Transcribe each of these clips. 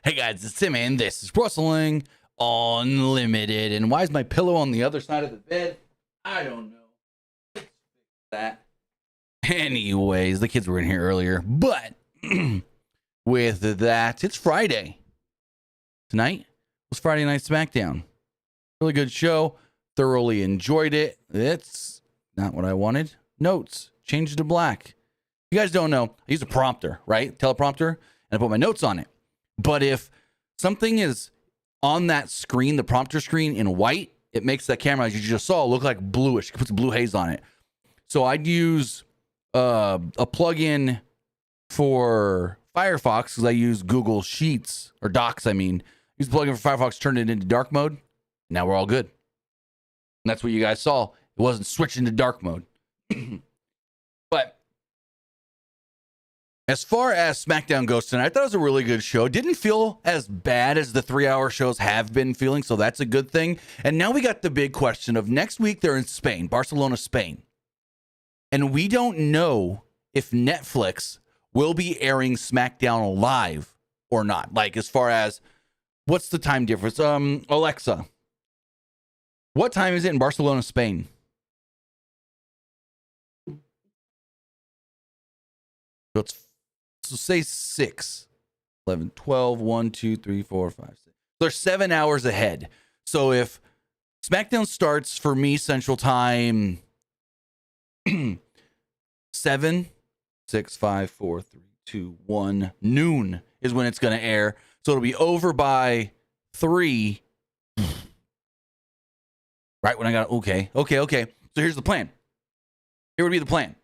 Hey guys, it's Tim and this is Wrestling Unlimited. And why is my pillow on the other side of the bed? I don't know. That. Anyways, the kids were in here earlier, but with that, it's Friday. Tonight was Friday Night Smackdown. Really good show. Thoroughly enjoyed it. It's not what I wanted. Notes. Change to black. You guys don't know. I use a prompter, right? Teleprompter. And I put my notes on it. But if something is on that screen, the prompter screen in white, it makes that camera, as you just saw, look like bluish. It puts a blue haze on it. So I'd use a plugin for Firefox because I use Google Sheets or Docs. Use the plugin for Firefox, turned it into dark mode. Now we're all good. And that's what you guys saw. It wasn't switching to dark mode. But as far as SmackDown goes tonight, I thought it was a really good show. Didn't feel as bad as the 3-hour shows have been feeling, so that's a good thing. And now we got the big question of next week they're in Spain, Barcelona, Spain. And we don't know if Netflix will be airing SmackDown live or not. Like, as far as, what's the time difference? Alexa, what time is it in Barcelona, Spain? So say 6, 11, 12, 1, 2, 3, 4, 5, 6. They're 7 hours ahead. So if SmackDown starts for me Central Time 7, 6, 5, 4, 3, 2, 1 noon is when it's going to air. So it'll be over by 3. Right when I got okay. So here's the plan. Here would be the plan.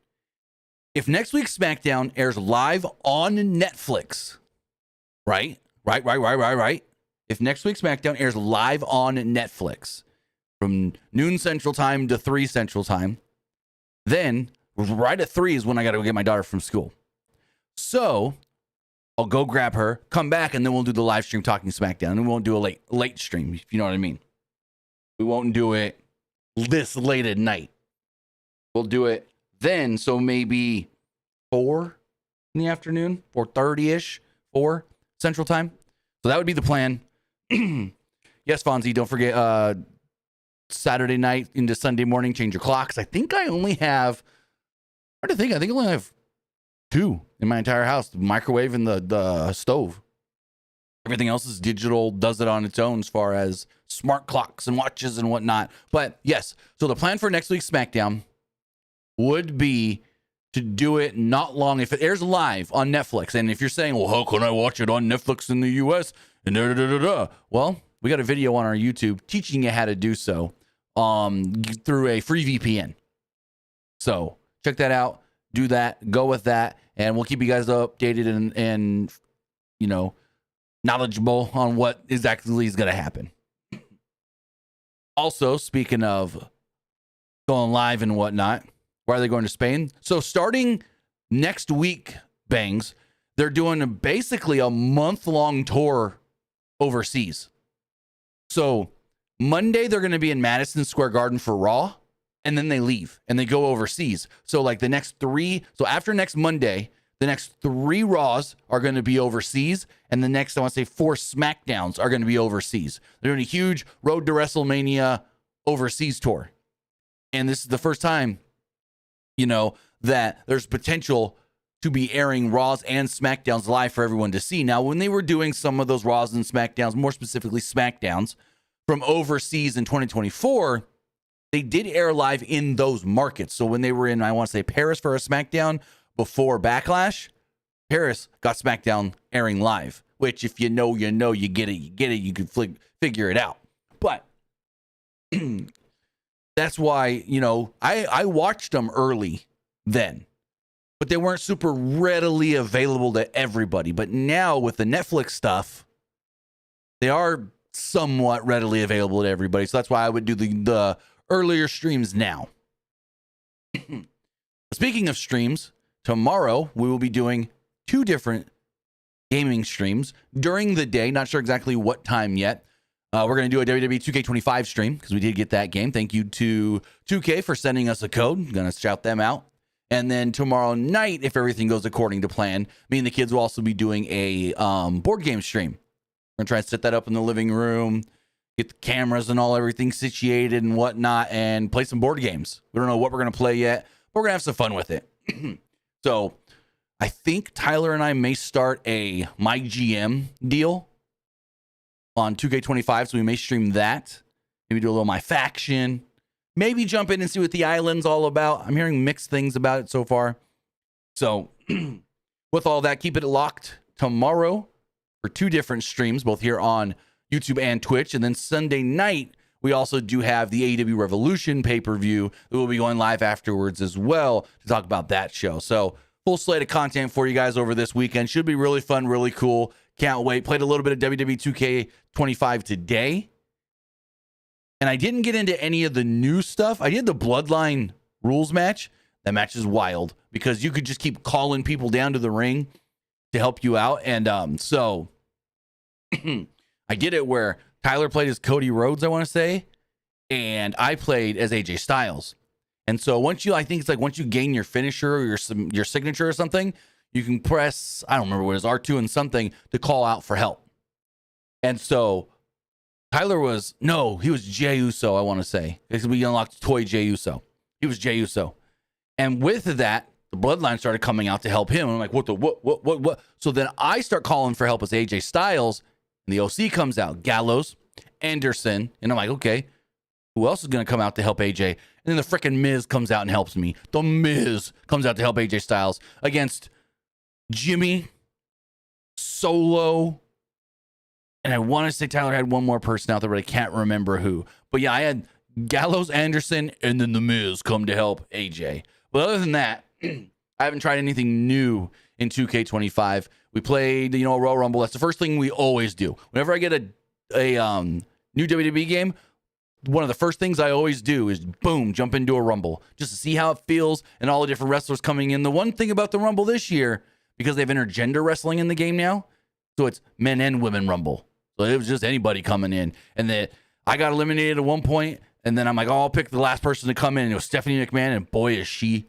If next week's SmackDown airs live on Netflix, right? If next week's SmackDown airs live on Netflix from noon Central Time to 3 Central Time, then right at 3 is when I got to go get my daughter from school. So I'll go grab her, come back, and then we'll do the live stream talking SmackDown. And we won't do a late stream, if you know what I mean. We won't do it this late at night. We'll do it then, so maybe 4 in the afternoon, 4:30-ish, 4 Central Time. So that would be the plan. Yes, Fonzie, don't forget Saturday night into Sunday morning, change your clocks. I think I only have, I think I only have 2 in my entire house, the microwave and the stove. Everything else is digital, does it on its own as far as smart clocks and watches and whatnot. But yes, so the plan for next week's SmackDown would be to do it not long if it airs live on Netflix. And if you're saying, well, how can I watch it on Netflix in the US? And well, we got a video on our YouTube teaching you how to do so through a free VPN. So check that out, do that, go with that, and we'll keep you guys updated and you know, knowledgeable on what exactly is going to happen. Also, speaking of going live and whatnot, why are they going to Spain? So starting next week, Bangs, they're doing basically a month-long tour overseas. So Monday, they're going to be in Madison Square Garden for Raw, and then they leave, and they go overseas. So like the next 3, so after next Monday, the next 3 Raws are going to be overseas, and the next, I want to say 4 SmackDowns are going to be overseas. They're doing a huge Road to WrestleMania overseas tour. And this is the first time, you know, that there's potential to be airing Raws and SmackDowns live for everyone to see. Now, when they were doing some of those Raws and SmackDowns, more specifically SmackDowns, from overseas in 2024, they did air live in those markets. So when they were in, I want to say, Paris for a SmackDown before Backlash, Paris got SmackDown airing live, which if you know, you know, you get it, you can figure it out. But that's why, you know, I watched them early then, but they weren't super readily available to everybody. But now with the Netflix stuff, they are somewhat readily available to everybody. So that's why I would do the earlier streams now. Speaking of streams, tomorrow we will be doing 2 different gaming streams during the day. Not sure exactly what time yet. We're going to do a WWE 2K25 stream because we did get that game. Thank you to 2K for sending us a code. I'm going to shout them out. And then tomorrow night, if everything goes according to plan, me and the kids will also be doing a board game stream. We're going to try and set that up in the living room, get the cameras and everything situated and whatnot, and play some board games. We don't know what we're going to play yet, but we're going to have some fun with it. So I think Tyler and I may start a My GM deal on 2K25, so we may stream that. Maybe do a little My Faction. Maybe jump in and see what the island's all about. I'm hearing mixed things about it so far. So with all that, keep it locked tomorrow for 2 different streams, both here on YouTube and Twitch. And then Sunday night, we also do have the AEW Revolution pay-per-view that will be going live afterwards as well to talk about that show. So full slate of content for you guys over this weekend. Should be really fun, really cool. Can't wait. Played a little bit of WWE 2K25 today. And I didn't get into any of the new stuff. I did the Bloodline rules match. That match is wild because you could just keep calling people down to the ring to help you out. And so I did it where Tyler played as Cody Rhodes, I want to say, and I played as AJ Styles. And so once you gain your finisher or your signature or something, you can press, I don't remember what it is, R2 and something to call out for help. And so Tyler he was Jey Uso, I want to say. Because we unlocked Toy Jey Uso. He was Jey Uso. And with that, the Bloodline started coming out to help him. And I'm like, what? So then I start calling for help as AJ Styles, and the OC comes out, Gallows, Anderson, and I'm like, okay, who else is going to come out to help AJ? And then the freaking Miz comes out and helps me. The Miz comes out to help AJ Styles against Jimmy, Solo, and I want to say Tyler had one more person out there, but I can't remember who. But yeah, I had Gallows, Anderson, and then the Miz come to help AJ. But other than that, I haven't tried anything new in 2K25. We played, Royal Rumble. That's the first thing we always do. Whenever I get a new WWE game, one of the first things I always do is, boom, jump into a Rumble just to see how it feels and all the different wrestlers coming in. The one thing about the Rumble this year, because they've intergender wrestling in the game now, so it's men and women Rumble. So it was just anybody coming in. And then I got eliminated at one point, and then I'm like, I'll pick the last person to come in. And it was Stephanie McMahon, and boy, is she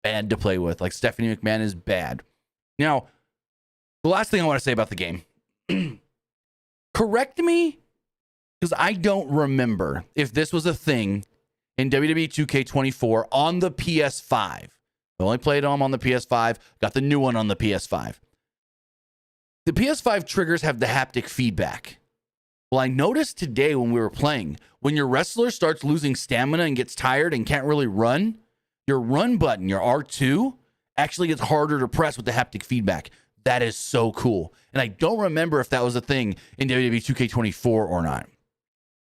bad to play with. Like, Stephanie McMahon is bad. Now, the last thing I want to say about the game, correct me, because I don't remember if this was a thing in WWE 2K24 on the PS5. I only played them on the PS5, got the new one on the PS5. The PS5 triggers have the haptic feedback. Well, I noticed today when we were playing, when your wrestler starts losing stamina and gets tired and can't really run, your run button, your R2, actually gets harder to press with the haptic feedback. That is so cool. And I don't remember if that was a thing in WWE 2K24 or not.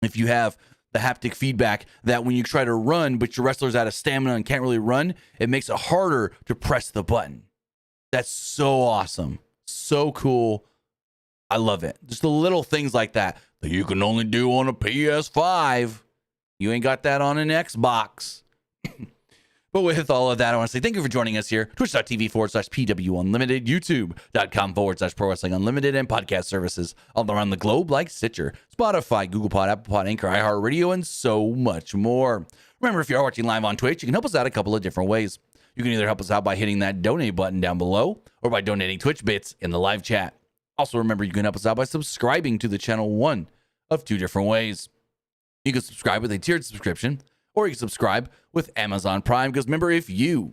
If you have the haptic feedback that when you try to run, but your wrestler's out of stamina and can't really run, it makes it harder to press the button. That's so awesome. So cool. I love it. Just the little things like that you can only do on a PS5. You ain't got that on an Xbox. But with all of that, I want to say thank you for joining us here. Twitch.tv/PW Unlimited, YouTube.com/Pro Wrestling Unlimited, and podcast services all around the globe like Stitcher, Spotify, Google Pod, Apple Pod, Anchor, iHeartRadio, and so much more. Remember, if you are watching live on Twitch, you can help us out a couple of different ways. You can either help us out by hitting that donate button down below or by donating Twitch bits in the live chat. Also, remember, you can help us out by subscribing to the channel one of 2 different ways. You can subscribe with a tiered subscription, or you can subscribe with Amazon Prime, because remember, if you,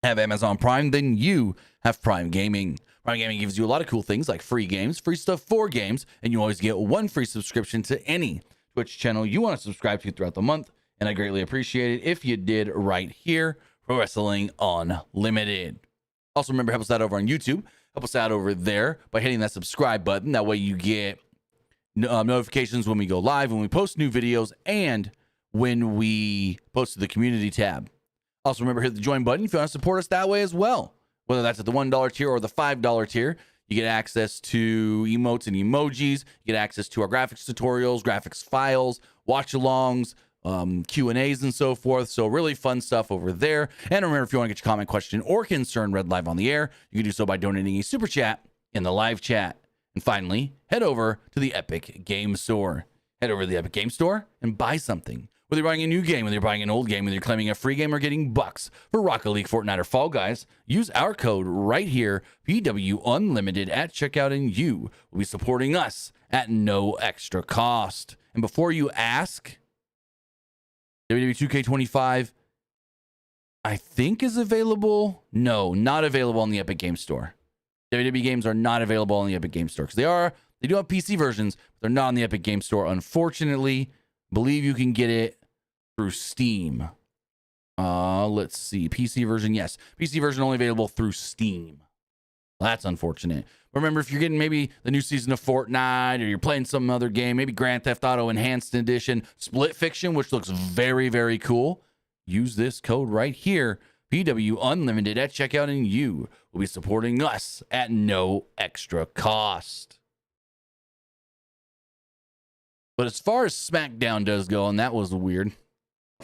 have Amazon Prime, then you have Prime Gaming. Prime Gaming gives you a lot of cool things like free games, free stuff for games, and you always get 1 free subscription to any Twitch channel you want to subscribe to throughout the month. And I greatly appreciate it if you did right here, Pro Wrestling Unlimited. Also, remember, help us out over on YouTube. Help us out over there by hitting that subscribe button. That way you get notifications when we go live, when we post new videos, and when we post to the community tab. Also, remember, hit the join button if you want to support us that way as well. Whether that's at the $1 tier or the $5 tier, you get access to emotes and emojis. You get access to our graphics tutorials, graphics files, watch-alongs, Q&As, and so forth. So really fun stuff over there. And remember, if you want to get your comment, question, or concern read live on the air, you can do so by donating a super chat in the live chat. And finally, head over to the Epic Game Store. Head over to the Epic Game Store and buy something. Whether you're buying a new game, whether you're buying an old game, whether you're claiming a free game or getting bucks for Rocket League, Fortnite, or Fall Guys, use our code right here, PW Unlimited at checkout, and you will be supporting us at no extra cost. And before you ask, WWE 2K25, I think is available. No, not available on the Epic Games Store. WWE games are not available on the Epic Games Store because they do have PC versions, but they're not on the Epic Games Store. Unfortunately, believe you can get it through Steam. Let's see. PC version, yes. PC version only available through Steam. Well, that's unfortunate. Remember, if you're getting maybe the new season of Fortnite or you're playing some other game, maybe Grand Theft Auto Enhanced Edition, Split Fiction, which looks very, very cool, use this code right here, PW Unlimited at checkout, and you will be supporting us at no extra cost. But as far as SmackDown does go, and that was weird.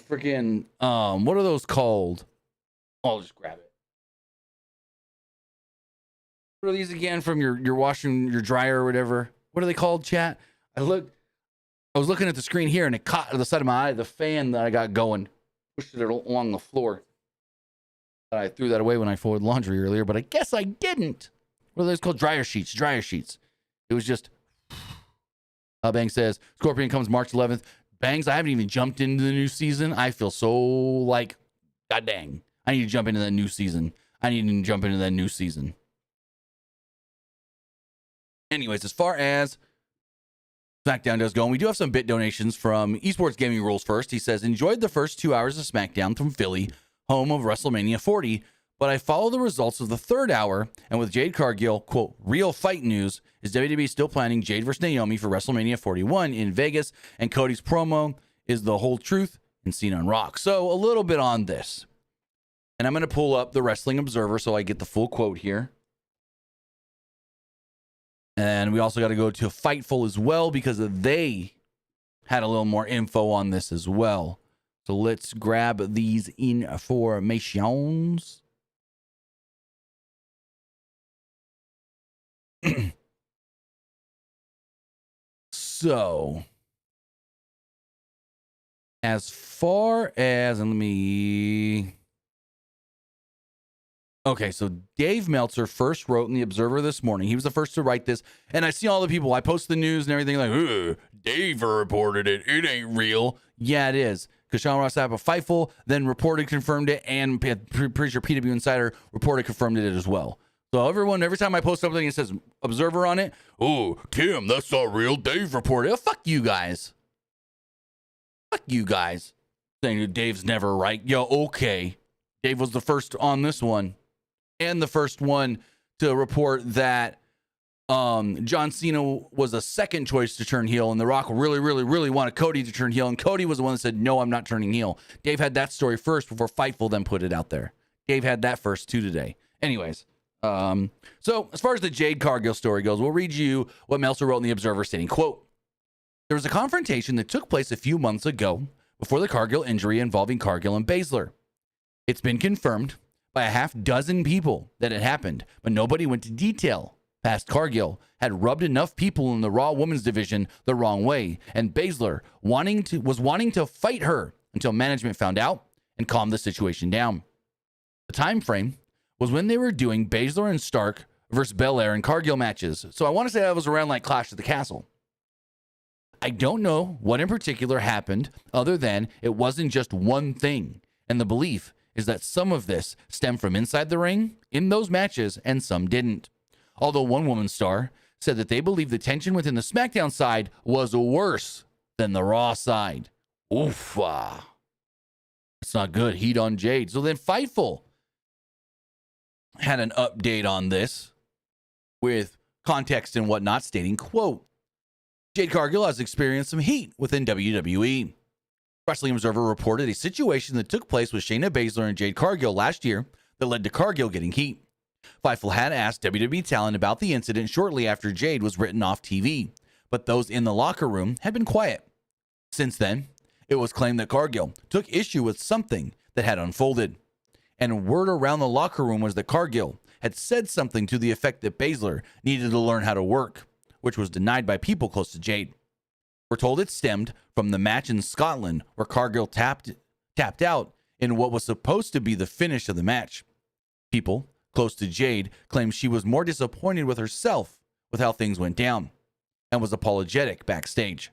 Freaking, what are those called? I'll just grab it. What are these again from your washing, your dryer or whatever? What are they called, chat? I was looking at the screen here and it caught the side of my eye, the fan that I got going. Pushed it along the floor. I threw that away when I folded laundry earlier, but I guess I didn't. What are those called? Dryer sheets. It was just... Bang says, Scorpion comes March 11th. Bangs, I haven't even jumped into the new season. I feel so like, god dang. I need to jump into that new season. Anyways, as far as SmackDown does go, and we do have some bit donations from Esports Gaming Rules First. He says, enjoyed the first 2 hours of SmackDown from Philly, home of WrestleMania 40, but I follow the results of the third hour, and with Jade Cargill, quote, real fight news, is WWE still planning Jade versus Naomi for WrestleMania 41 in Vegas, and Cody's promo is the whole truth and seen on Rock. So a little bit on this. And I'm going to pull up the Wrestling Observer so I get the full quote here. And we also got to go to Fightful as well because they had a little more info on this as well. So let's grab these informations. So, as far as, and let me... Okay, so Dave Meltzer first wrote in the Observer this morning. He was the first to write this. And I see all the people, I post the news and everything like, Dave reported it. It ain't real. Yeah, it is. Because Sean Ross Sapp of Fightful then reported, confirmed it, and pretty sure PW Insider reported, confirmed it as well. So everyone, every time I post something, it says Observer on it. Oh, Tim, that's not real. Dave reported. Oh, fuck you guys. Fuck you guys. Saying that Dave's never right. Yo, okay. Dave was the first on this one. And the first one to report that John Cena was a second choice to turn heel, and The Rock really, really, really wanted Cody to turn heel, and Cody was the one that said, no, I'm not turning heel. Dave had that story first before Fightful then put it out there. Dave had that first too today. Anyways, so as far as the Jade Cargill story goes, we'll read you what Meltzer wrote in the Observer stating, quote, there was a confrontation that took place a few months ago before the Cargill injury involving Cargill and Baszler. It's been confirmed by a half dozen people that it happened, but nobody went to detail past Cargill had rubbed enough people in the Raw Women's division the wrong way, and Baszler was wanting to fight her until management found out and calmed the situation down. The time frame was when they were doing Baszler and Stark versus Belair and Cargill matches, so I want to say that was around like Clash at the Castle. I don't know what in particular happened other than it wasn't just one thing, and the belief is that some of this stemmed from inside the ring in those matches and some didn't. Although one woman star said that they believe the tension within the SmackDown side was worse than the Raw side. Oof. It's not good. Heat on Jade. So then Fightful had an update on this with context and whatnot, stating, quote, Jade Cargill has experienced some heat within WWE. Wrestling Observer reported a situation that took place with Shayna Baszler and Jade Cargill last year that led to Cargill getting heat. Fightful had asked WWE talent about the incident shortly after Jade was written off TV, but those in the locker room had been quiet. Since then, it was claimed that Cargill took issue with something that had unfolded, and word around the locker room was that Cargill had said something to the effect that Baszler needed to learn how to work, which was denied by people close to Jade. We're told it stemmed from the match in Scotland where Cargill tapped out in what was supposed to be the finish of the match. People close to Jade claimed she was more disappointed with herself with how things went down and was apologetic backstage.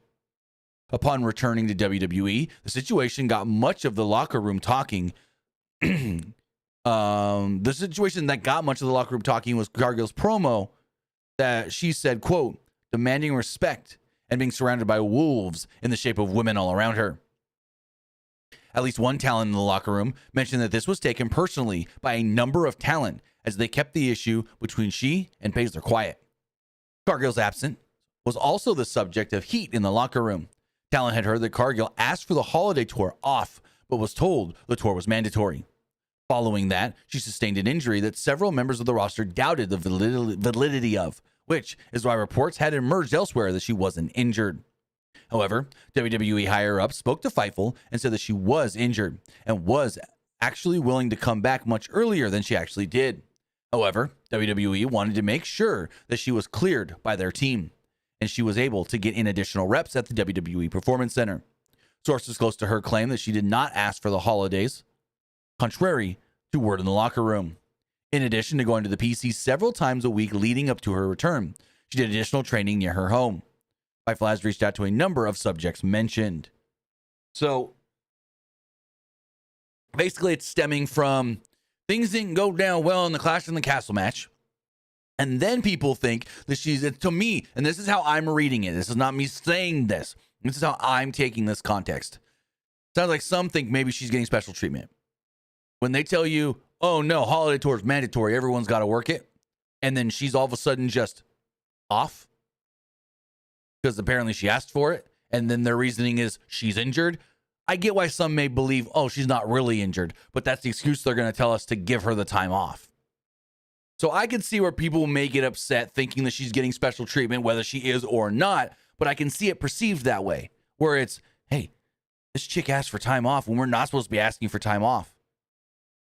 Upon returning to WWE, the situation got much of the locker room talking. The situation that got much of the locker room talking was Cargill's promo that she said, quote, demanding respect and being surrounded by wolves in the shape of women all around her. At least one talent in the locker room mentioned that this was taken personally by a number of talent as they kept the issue between she and Baszler quiet. Cargill's absence was also the subject of heat in the locker room. Talent had heard that Cargill asked for the holiday tour off, but was told the tour was mandatory. Following that, she sustained an injury that several members of the roster doubted the validity of, which is why reports had emerged elsewhere that she wasn't injured. However, WWE higher-ups spoke to Fightful and said that she was injured and was actually willing to come back much earlier than she actually did. However, WWE wanted to make sure that she was cleared by their team, and she was able to get in additional reps at the WWE Performance Center. Sources close to her claim that she did not ask for the holidays, contrary to word in the locker room. In addition to going to the PC several times a week leading up to her return, she did additional training near her home. Fightful has reached out to a number of subjects mentioned. So, basically it's stemming from things didn't go down well in the Clash in the Castle match. And then people think that she's, to me, and this is how I'm reading it. This is not me saying this. This is how I'm taking this context. Sounds like some think maybe she's getting special treatment. When they tell you, oh no, holiday tour is mandatory, everyone's got to work it. And then she's all of a sudden just off because apparently she asked for it. And then their reasoning is she's injured. I get why some may believe, oh, she's not really injured, but that's the excuse they're going to tell us to give her the time off. So I can see where people may get upset thinking that she's getting special treatment, whether she is or not, but I can see it perceived that way, where it's, hey, this chick asked for time off when we're not supposed to be asking for time off.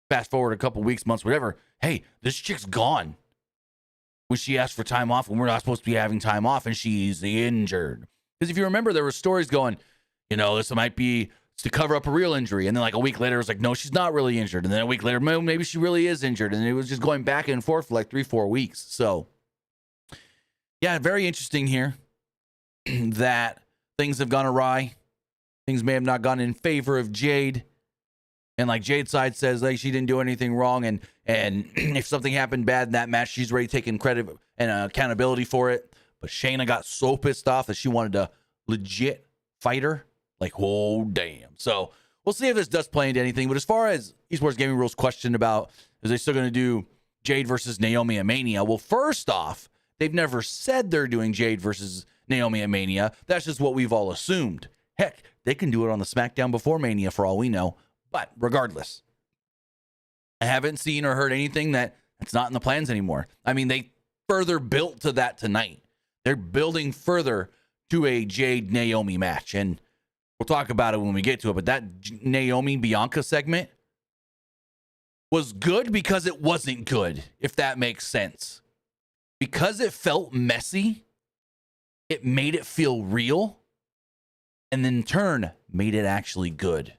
Fast forward a couple weeks, months, whatever. Hey, this chick's gone when she asked for time off when we're not supposed to be having time off and she's injured. Because if you remember, there were stories going, you know, this might be to cover up a real injury. And then like a week later, it was like, no, she's not really injured. And then a week later, maybe she really is injured. And it was just going back and forth for like 3-4 weeks. So yeah, very interesting here that things have gone awry. Things may have not gone in favor of Jade. And like Jade's side says, like she didn't do anything wrong. And if something happened bad in that match, she's already taken credit and accountability for it. But Shayna got so pissed off that she wanted to legit fight her. Like, oh, damn. So we'll see if this does play into anything. But as far as Esports Gaming Rules question about, is they still going to do Jade versus Naomi at Mania? Well, first off, they've never said they're doing Jade versus Naomi at Mania. That's just what we've all assumed. Heck, they can do it on the SmackDown before Mania for all we know. But regardless, I haven't seen or heard anything that's not in the plans anymore. I mean, they further built to that tonight. They're building further to a Jade Naomi match. And we'll talk about it when we get to it. But that Naomi Bianca segment was good because it wasn't good, if that makes sense. Because it felt messy, it made it feel real. And then in turn, made it actually good.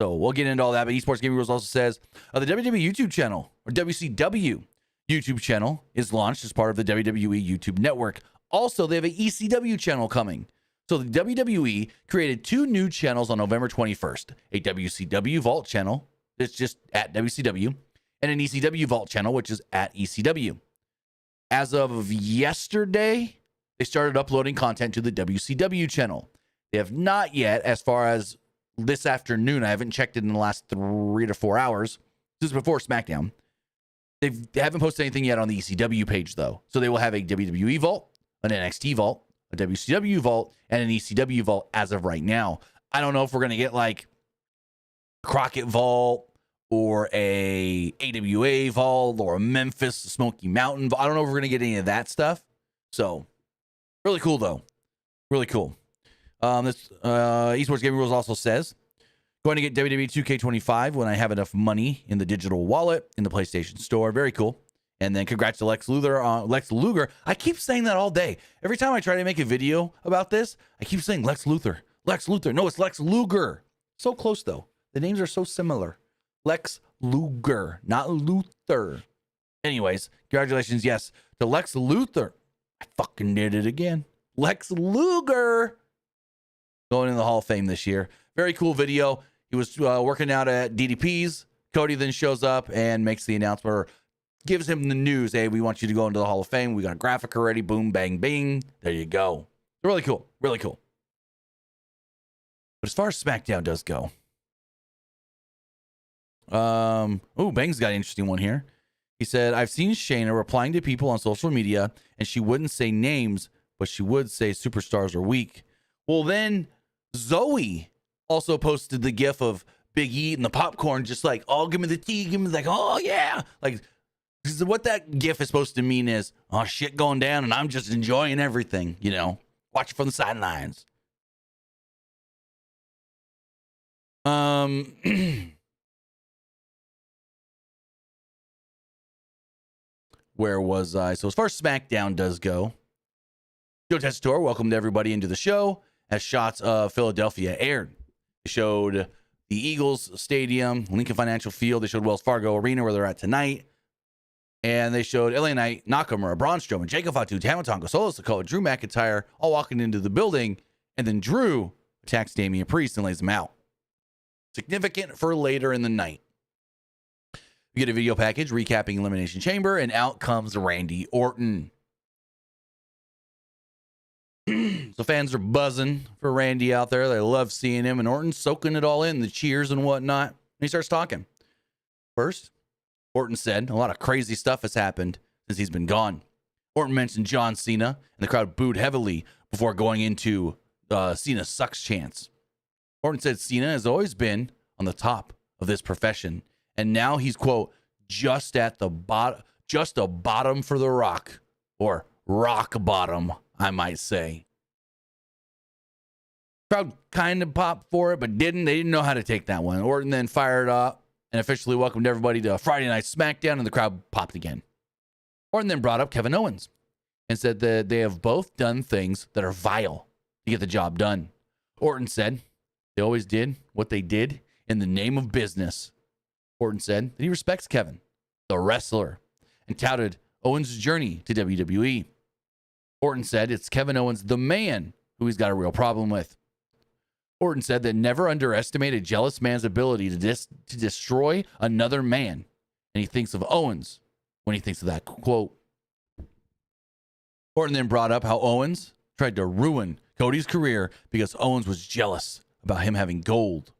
So we'll get into all that, but Esports Gaming Rules also says the WWE YouTube channel, or WCW YouTube channel, is launched as part of the WWE YouTube network. Also, they have an ECW channel coming. So the WWE created 2 new channels on November 21st, a WCW Vault channel, that's just at WCW, and an ECW Vault channel, which is at ECW. As of yesterday, they started uploading content to the WCW channel. They have not yet, as far as this afternoon, I haven't checked it in the last 3 to 4 hours. This is before SmackDown. They haven't posted anything yet on the ECW page, though. So they will have a WWE Vault, an NXT Vault, a WCW Vault, and an ECW Vault as of right now. I don't know if we're going to get like Crockett Vault or a AWA Vault or a Memphis Smoky Mountain Vault. I don't know if we're going to get any of that stuff. So really cool, though. Really cool. This Esports Gaming Rules also says, going to get WWE 2K25 when I have enough money in the digital wallet in the PlayStation Store. Very cool. And then congrats to Lex Luger. I keep saying that all day. Every time I try to make a video about this, I keep saying Lex Luthor. Lex Luthor. No, it's Lex Luger. So close, though. The names are so similar. Lex Luger, not Luthor. Anyways, congratulations, yes, to Lex Luthor. I fucking did it again. Lex Luger going in the Hall of Fame this year. Very cool video. He was working out at DDP's. Cody then shows up and makes the announcement, or gives him the news. Hey, we want you to go into the Hall of Fame. We got a graphic already. Boom, bang, bing. There you go. Really cool. Really cool. But as far as SmackDown does go, Bang's got an interesting one here. He said, I've seen Shayna replying to people on social media, and she wouldn't say names, but she would say superstars are weak. Well, then Zoe also posted the gif of Big E eating the popcorn, just like, oh, give me the tea, give me like, oh yeah. Like, what that gif is supposed to mean is, oh, shit going down, and I'm just enjoying everything, you know, watch it from the sidelines. Where was I? So as far as SmackDown does go, Joe Tessitore welcomed everybody into the show as shots of Philadelphia aired. They showed the Eagles Stadium, Lincoln Financial Field. They showed Wells Fargo Arena where they're at tonight. And they showed LA Knight, Nakamura, Braun Strowman, Jacob Fatu, Tama Tonga, Solo Sikoa, Drew McIntyre all walking into the building. And then Drew attacks Damian Priest and lays him out. Significant for later in the night. We get a video package recapping Elimination Chamber, and out comes Randy Orton. So fans are buzzing for Randy out there. They love seeing him, and Orton's soaking it all in, the cheers and whatnot. And he starts talking. First, Orton said a lot of crazy stuff has happened since he's been gone. Orton mentioned John Cena, and the crowd booed heavily before going into Cena sucks chants. Orton said Cena has always been on the top of this profession, and now he's, quote, just at the bottom, just a bottom for the rock, or rock bottom, I might say. Crowd kind of popped for it, but didn't. They didn't know how to take that one. Orton then fired up and officially welcomed everybody to Friday Night SmackDown, and the crowd popped again. Orton then brought up Kevin Owens and said that they have both done things that are vile to get the job done. Orton said they always did what they did in the name of business. Orton said that he respects Kevin, the wrestler, and touted Owens' journey to WWE. Orton said it's Kevin Owens, the man, who he's got a real problem with. Orton said that never underestimate a jealous man's ability to destroy another man. And he thinks of Owens when he thinks of that quote. Orton then brought up how Owens tried to ruin Cody's career because Owens was jealous about him having gold.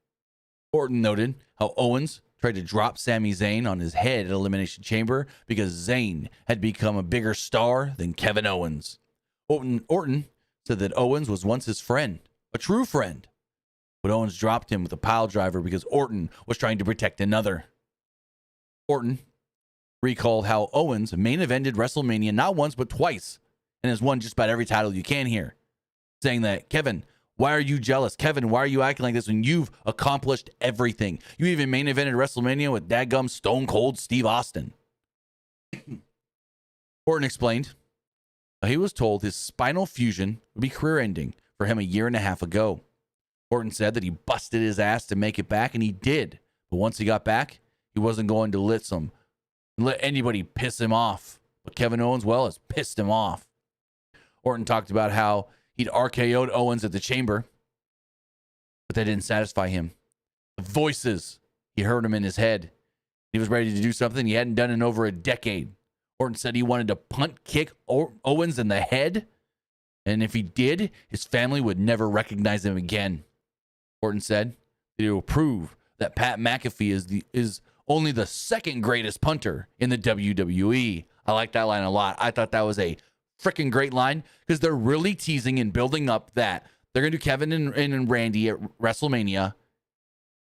Orton noted how Owens tried to drop Sami Zayn on his head at Elimination Chamber because Zayn had become a bigger star than Kevin Owens. Orton said that Owens was once his friend, a true friend, but Owens dropped him with a pile driver because Orton was trying to protect another. Orton recalled how Owens main evented WrestleMania not once but twice and has won just about every title you can here, saying that, Kevin, why are you jealous? Kevin, why are you acting like this when you've accomplished everything? You even main evented WrestleMania with dadgum Stone Cold Steve Austin. Orton explained how he was told his spinal fusion would be career-ending for him a year and a half ago. Orton said that he busted his ass to make it back, and he did. But once he got back, he wasn't going to let anybody piss him off. But Kevin Owens, well, has pissed him off. Orton talked about how he'd RKO'd Owens at the Chamber, but that didn't satisfy him. The voices, he heard them in his head. He was ready to do something he hadn't done in over a decade. Orton said he wanted to punt kick Owens in the head, and if he did, his family would never recognize him again. Orton said that he will prove that Pat McAfee is only the second greatest punter in the WWE. I like that line a lot. I thought that was a freaking great line because they're really teasing and building up that they're going to do Kevin and Randy at WrestleMania,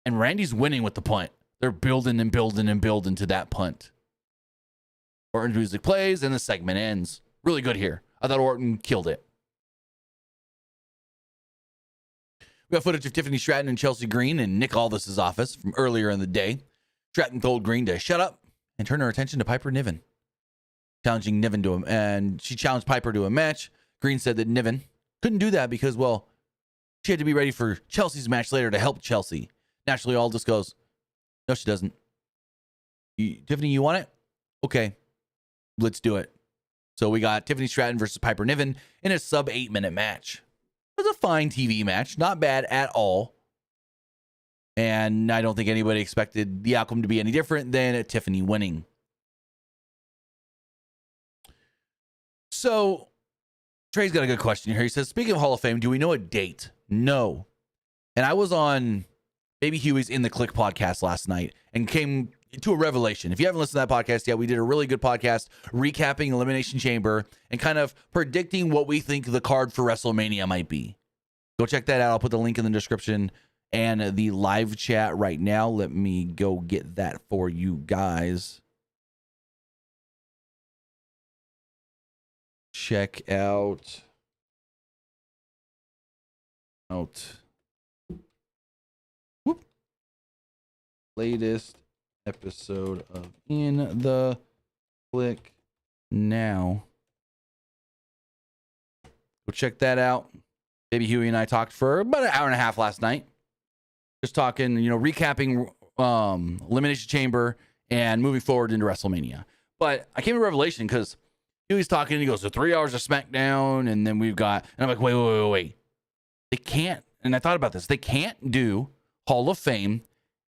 and Randy's winning with the punt. They're building and building and building to that punt. Orton's music plays and the segment ends. Really good here. I thought Orton killed it. We got footage of Tiffany Stratton and Chelsea Green in Nick Aldis's office from earlier in the day. Stratton told Green to shut up and turn her attention to Piper Niven. challenging Niven to him, and she challenged Piper to a match. Green said that Niven couldn't do that because, well, she had to be ready for Chelsea's match later to help Chelsea. Naturally, Aldous goes, no, she doesn't. Tiffany, you want it? Okay, let's do it. So we got Tiffany Stratton versus Piper Niven in a sub 8-minute match. It was a fine TV match, not bad at all. And I don't think anybody expected the outcome to be any different than Tiffany winning. So Trey's got a good question here. He says, speaking of Hall of Fame, do we know a date? No. And I was on Baby Huey's In the Click podcast last night and came to a revelation. If you haven't listened to that podcast yet, we did a really good podcast recapping Elimination Chamber and kind of predicting what we think the card for WrestleMania might be. Go check that out. I'll put the link in the description and the live chat right now. Let me go get that for you guys. Check out whoop, latest episode of In the Click Now. Go check that out. Baby Huey and I talked for about an hour and a half last night. Just talking, recapping Elimination Chamber and moving forward into WrestleMania. But I came to revelation because Huey's talking and he goes, so 3 hours of SmackDown, and then we've got, and I'm like, wait. They can't, and I thought about this, they can't do Hall of Fame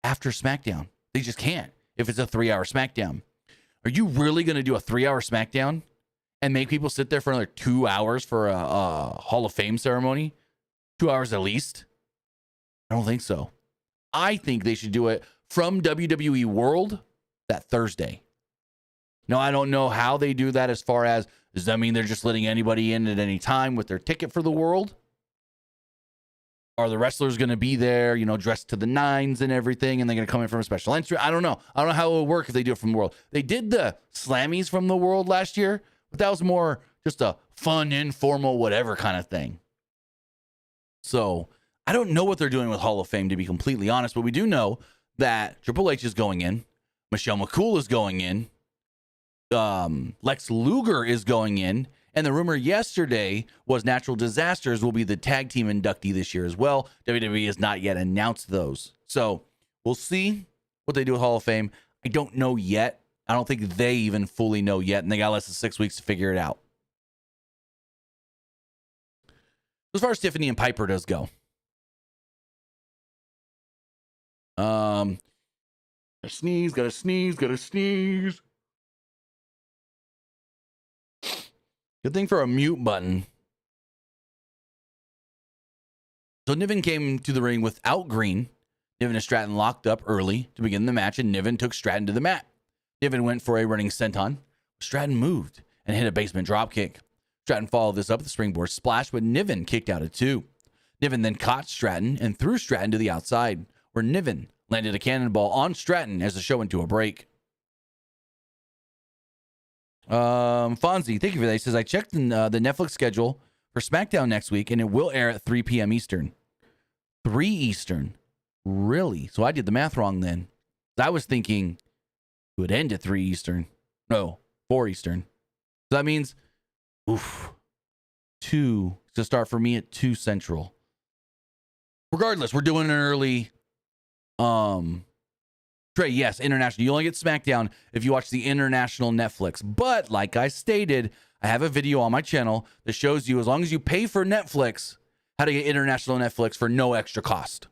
after SmackDown. They just can't if it's a 3-hour SmackDown. Are you really going to do a 3-hour SmackDown and make people sit there for another 2 hours for a Hall of Fame ceremony? 2 hours at least? I don't think so. I think they should do it from WWE World that Thursday. Now, I don't know how they do that as far as, does that mean they're just letting anybody in at any time with their ticket for the World? Are the wrestlers going to be there, dressed to the nines and everything, and they're going to come in from a special entry? I don't know. I don't know how it will work if they do it from the World. They did the Slammies from the World last year, but that was more just a fun, informal, whatever kind of thing. So I don't know what they're doing with Hall of Fame, to be completely honest, but we do know that Triple H is going in. Michelle McCool is going in. Lex Luger is going in. And the rumor yesterday was Natural Disasters will be the tag team inductee this year as well. WWE has not yet announced those. So we'll see what they do with Hall of Fame. I don't know yet. I don't think they even fully know yet. And they got less than 6 weeks to figure it out. As far as Tiffany and Piper does go. Gotta sneeze. Good thing for a mute button. So Niven came to the ring without Green. Niven and Stratton locked up early to begin the match, and Niven took Stratton to the mat. Niven went for a running senton. Stratton moved and hit a basement dropkick. Stratton followed this up with a springboard splash, but Niven kicked out at 2. Niven then caught Stratton and threw Stratton to the outside, where Niven landed a cannonball on Stratton as the show went to a break. Fonzie, thank you for that. He says, I checked the Netflix schedule for SmackDown next week, and it will air at 3 p.m. Eastern. 3 Eastern. Really? So I did the math wrong then. I was thinking it would end at 3 Eastern. No, 4 Eastern. So that means, 2 to start for me at 2 Central. Regardless, we're doing an early, Trey, yes, international. You only get SmackDown if you watch the international Netflix. But like I stated, I have a video on my channel that shows you, as long as you pay for Netflix, how to get international Netflix for no extra cost.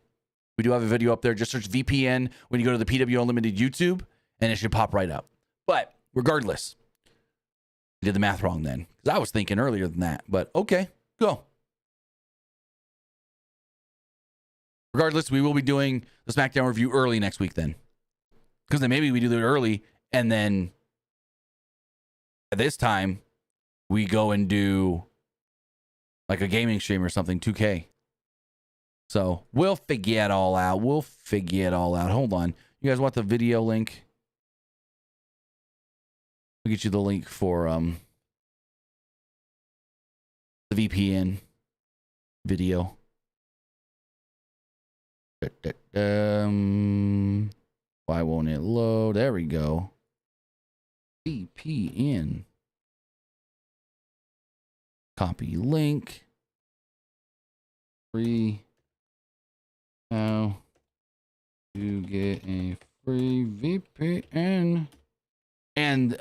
We do have a video up there. Just search VPN when you go to the PWU Unlimited YouTube, and it should pop right up. But regardless, I did the math wrong then, because I was thinking earlier than that. But okay, go. Regardless, we will be doing the SmackDown review early next week then. Because then maybe we do it early, and then at this time, we go and do like a gaming stream or something, 2K. So we'll figure it all out. Hold on. You guys want the video link? I'll get you the link for the VPN video. Why won't it load? There we go. VPN Copy link. Free now to get a free VPN. And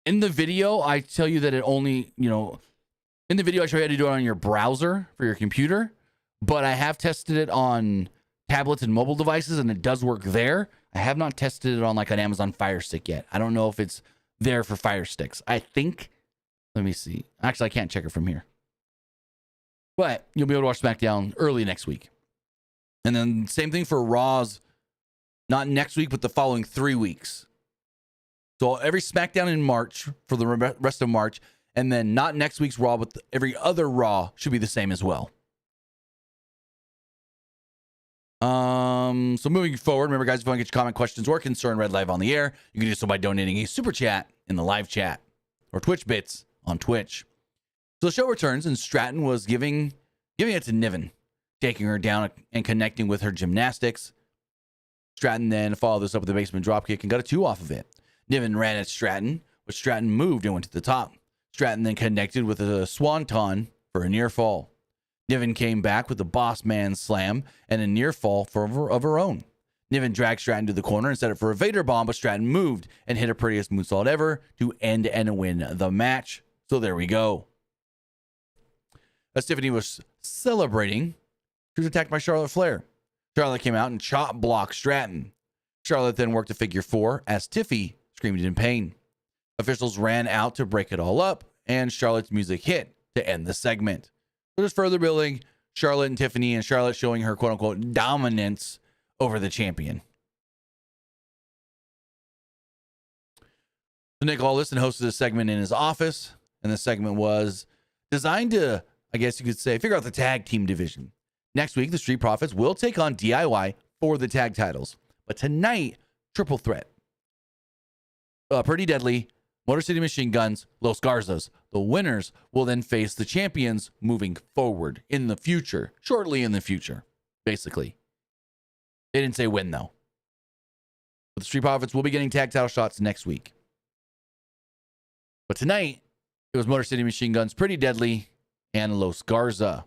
in the video, I tell you that it only, in the video, I show you how to do it on your browser for your computer, but I have tested it on tablets and mobile devices, and it does work there. I have not tested it on like an Amazon Fire Stick yet. I don't know if it's there for Fire Sticks. I think, let me see. Actually, I can't check it from here. But you'll be able to watch SmackDown early next week. And then same thing for Raw's, not next week, but the following 3 weeks. So every SmackDown in March for the rest of March, and then not next week's Raw, but every other Raw should be the same as well. So moving forward, remember guys, if you want to get your comment, questions, or concern read live on the air, you can do so by donating a super chat in the live chat or Twitch bits on Twitch. So the show returns, and Stratton was giving it to Niven, taking her down and connecting with her gymnastics. Stratton then followed this up with a basement dropkick and got a 2 off of it. Niven ran at Stratton, but Stratton moved and went to the top. Stratton then connected with a swanton for a near fall. Niven came back with a boss man slam and a near fall of her own. Niven dragged Stratton to the corner and set it for a Vader bomb, but Stratton moved and hit her prettiest moonsault ever to end and win the match. So there we go. As Tiffany was celebrating, she was attacked by Charlotte Flair. Charlotte came out and chop blocked Stratton. Charlotte then worked a figure 4 as Tiffy screamed in pain. Officials ran out to break it all up, and Charlotte's music hit to end the segment. So there's further building, Charlotte and Tiffany, and Charlotte showing her quote-unquote dominance over the champion. So Nick Aldis hosted a segment in his office, and the segment was designed to, I guess you could say, figure out the tag team division. Next week, the Street Profits will take on DIY for the tag titles. But tonight, triple threat. Pretty Deadly, Motor City Machine Guns, Los Garzas. The winners will then face the champions moving forward in the future, shortly in the future, basically. They didn't say when, though. But the Street Profits will be getting tag title shots next week. But tonight, it was Motor City Machine Guns, Pretty Deadly, and Los Garza.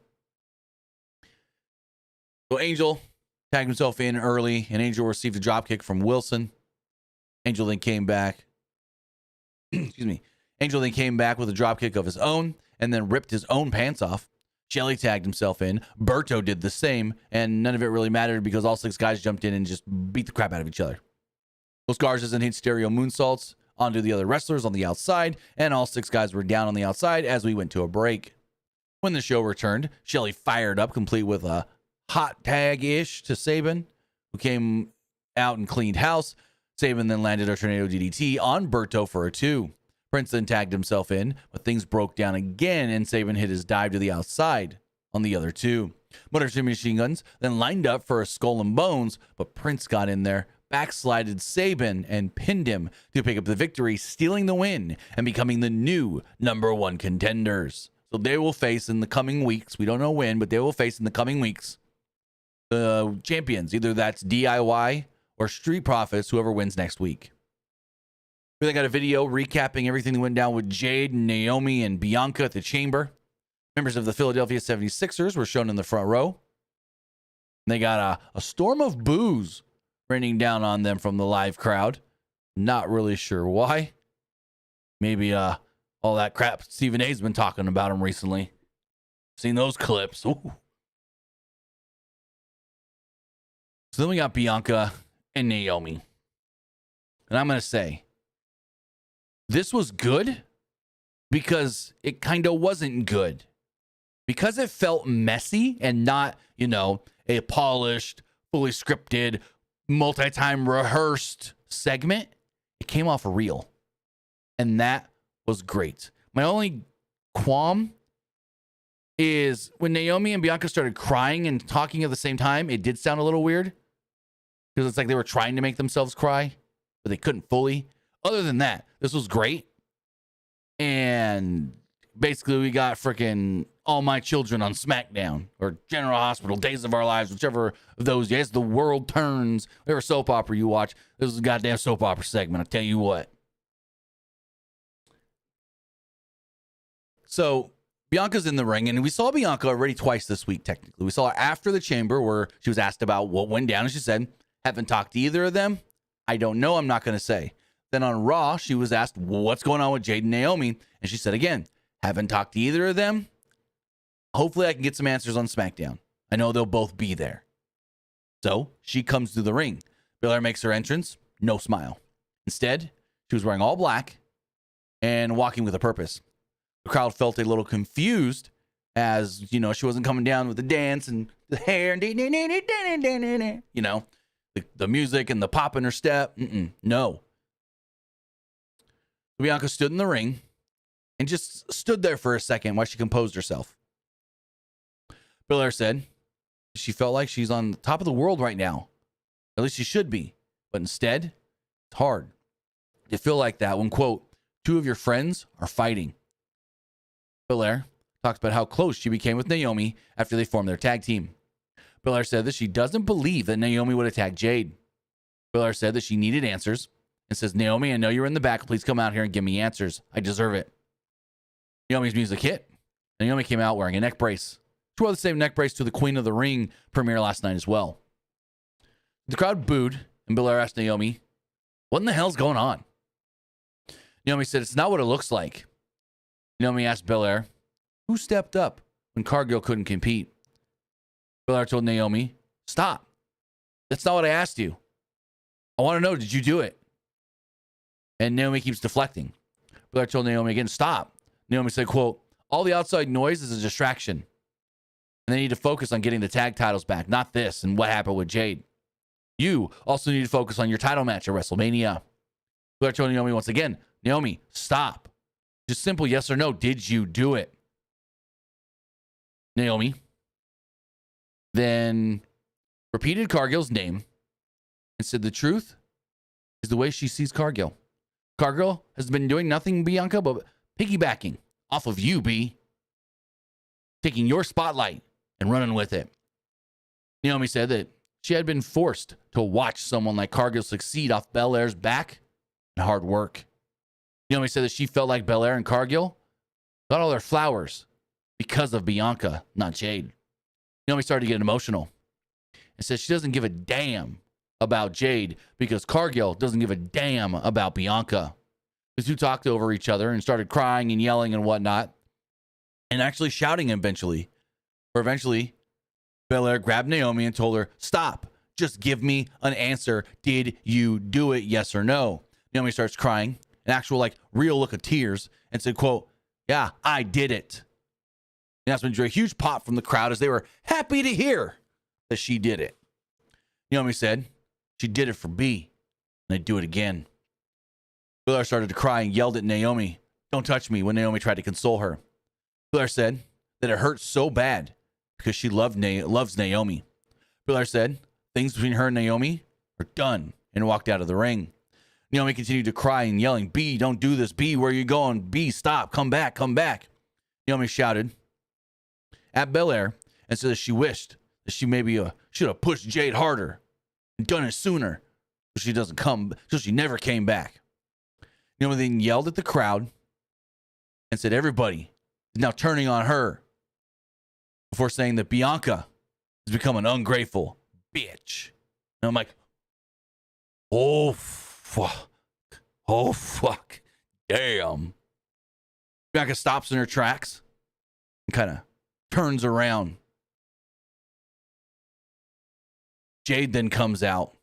So Angel tagged himself in early, and Angel received a dropkick from Wilson. Angel then came back. Excuse me. Angel then came back with a dropkick of his own, and then ripped his own pants off. Shelly tagged himself in. Berto did the same, and none of it really mattered because all 6 guys jumped in and just beat the crap out of each other. Los Garzas then hit stereo moonsaults onto the other wrestlers on the outside, and all 6 guys were down on the outside as we went to a break. When the show returned, Shelly fired up, complete with a hot tag-ish to Sabin, who came out and cleaned house. Sabin then landed a tornado DDT on Berto for a 2. Prince then tagged himself in, but things broke down again, and Sabin hit his dive to the outside on the other 2. Motor City Machine Guns then lined up for a skull and bones, but Prince got in there, backslided Sabin, and pinned him to pick up the victory, stealing the win and becoming the new #1 contenders. So they will face in the coming weeks, we don't know when, but they will face in the coming weeks the champions. Either that's DIY or Street Profits, whoever wins next week. We then got a video recapping everything that went down with Jade, Naomi, and Bianca at the Chamber. Members of the Philadelphia 76ers were shown in the front row. They got a storm of boos raining down on them from the live crowd. Not really sure why. Maybe all that crap Stephen A's been talking about him recently. Seen those clips. Ooh. So then we got Bianca and Naomi. And I'm going to say, this was good because it kind of wasn't good. Because it felt messy and not, a polished, fully scripted, multi-time rehearsed segment, it came off real. And that was great. My only qualm is when Naomi and Bianca started crying and talking at the same time, it did sound a little weird. Because it's like they were trying to make themselves cry, but they couldn't fully. Other than that, this was great. And basically we got freaking All My Children on SmackDown or General Hospital, Days of Our Lives, whichever of those. Yes, The World Turns, whatever soap opera you watch. This is a goddamn soap opera segment, I'll tell you what. So Bianca's in the ring, and we saw Bianca already twice this week, technically. We saw her after the chamber where she was asked about what went down, and she said, haven't talked to either of them. I don't know. I'm not going to say. Then on Raw, she was asked, what's going on with Jade and Naomi? And she said again, haven't talked to either of them. Hopefully I can get some answers on SmackDown. I know they'll both be there. So she comes to the ring. Belair makes her entrance. No smile. Instead, she was wearing all black and walking with a purpose. The crowd felt a little confused as, you know, she wasn't coming down with the dance and the hair and, you know, the music and the pop in her step. No. Bianca stood in the ring and just stood there for a second while she composed herself. Belair said she felt like she's on the top of the world right now. At least she should be. But instead, it's hard to feel like that when, quote, two of your friends are fighting. Belair talks about how close she became with Naomi after they formed their tag team. Belair said that she doesn't believe that Naomi would attack Jade. Belair said that she needed answers and says, Naomi, I know you're in the back. Please come out here and give me answers. I deserve it. Naomi's music hit. Naomi came out wearing a neck brace. She wore the same neck brace to the Queen of the Ring premiere last night as well. The crowd booed, and Belair asked Naomi, what in the hell's going on? Naomi said, it's not what it looks like. Naomi asked Belair, who stepped up when Cargill couldn't compete? Belair told Naomi, stop. That's not what I asked you. I want to know, did you do it? And Naomi keeps deflecting. Belair told Naomi again, stop. Naomi said, quote, all the outside noise is a distraction. And they need to focus on getting the tag titles back, not this and what happened with Jade. You also need to focus on your title match at WrestleMania. Belair told Naomi once again, Naomi, stop. Just simple yes or no. Did you do it? Naomi then repeated Cargill's name and said the truth is the way she sees Cargill. Cargill has been doing nothing, Bianca, but piggybacking off of you, B. Taking your spotlight and running with it. Naomi said that she had been forced to watch someone like Cargill succeed off Belair's back and hard work. Naomi said that she felt like Belair and Cargill got all their flowers because of Bianca, not Jade. Naomi started to get emotional and said she doesn't give a damn about Jade because Cargill doesn't give a damn about Bianca. The two talked over each other and started crying and yelling and whatnot and actually shouting eventually. Or eventually, Belair grabbed Naomi and told her, stop, just give me an answer. Did you do it, yes or no? Naomi starts crying, an actual like real look of tears, and said, quote, yeah, I did it. And that's when drew a huge pop from the crowd as they were happy to hear that she did it. Naomi said she did it for B, and I'd do it again. Belair started to cry and yelled at Naomi, don't touch me, when Naomi tried to console her. Belair said that it hurt so bad because she loves Naomi. Belair said things between her and Naomi are done and walked out of the ring. Naomi continued to cry and yelling, B, don't do this. B, where are you going? B, stop. Come back. Come back. Naomi shouted at Belair and said that she wished that she maybe should have pushed Jade harder and done it sooner so she never came back. Naomi then yelled at the crowd and said everybody is now turning on her before saying that Bianca has become an ungrateful bitch. And I'm like, oh, fuck. Oh, fuck. Damn. Bianca stops in her tracks and kind of turns around. Jade then comes out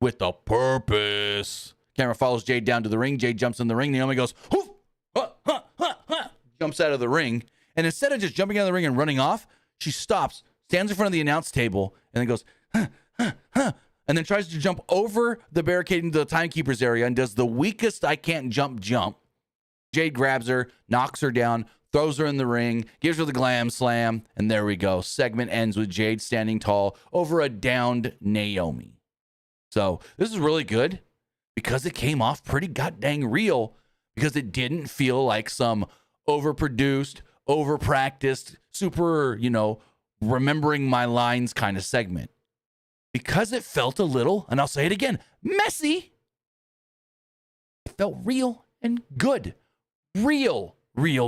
with a purpose. Camera follows Jade down to the ring. Jade jumps in the ring. Naomi goes, hoof, huh, huh, huh, huh, jumps out of the ring. And instead of just jumping out of the ring and running off, she stops, stands in front of the announce table, and then goes, huh, huh, huh, and then tries to jump over the barricade into the timekeeper's area and does the weakest I can't jump. Jade grabs her, knocks her down, throws her in the ring, gives her the glam slam, and there we go. Segment ends with Jade standing tall over a downed Naomi. So this is really good because it came off pretty goddamn real because it didn't feel like some overproduced, overpracticed, super, remembering my lines kind of segment. Because it felt a little, and I'll say it again, messy. It felt real and good. Real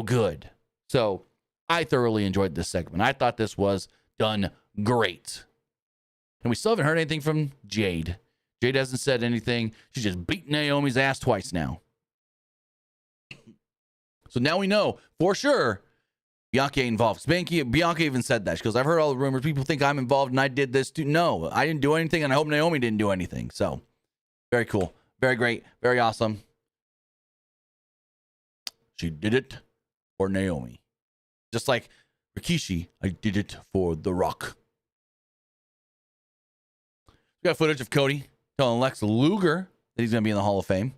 good. So I thoroughly enjoyed this segment. I thought this was done great. And we still haven't heard anything from Jade. Jade hasn't said anything. She just beat Naomi's ass twice now. So now we know for sure Bianca ain't involved. Bianca even said that. She goes, I've heard all the rumors. People think I'm involved and I did this too. No, I didn't do anything, and I hope Naomi didn't do anything. So very cool. Very great. Very awesome. She did it for Naomi. Just like Rikishi, I did it for The Rock. We got footage of Cody telling Lex Luger that he's going to be in the Hall of Fame.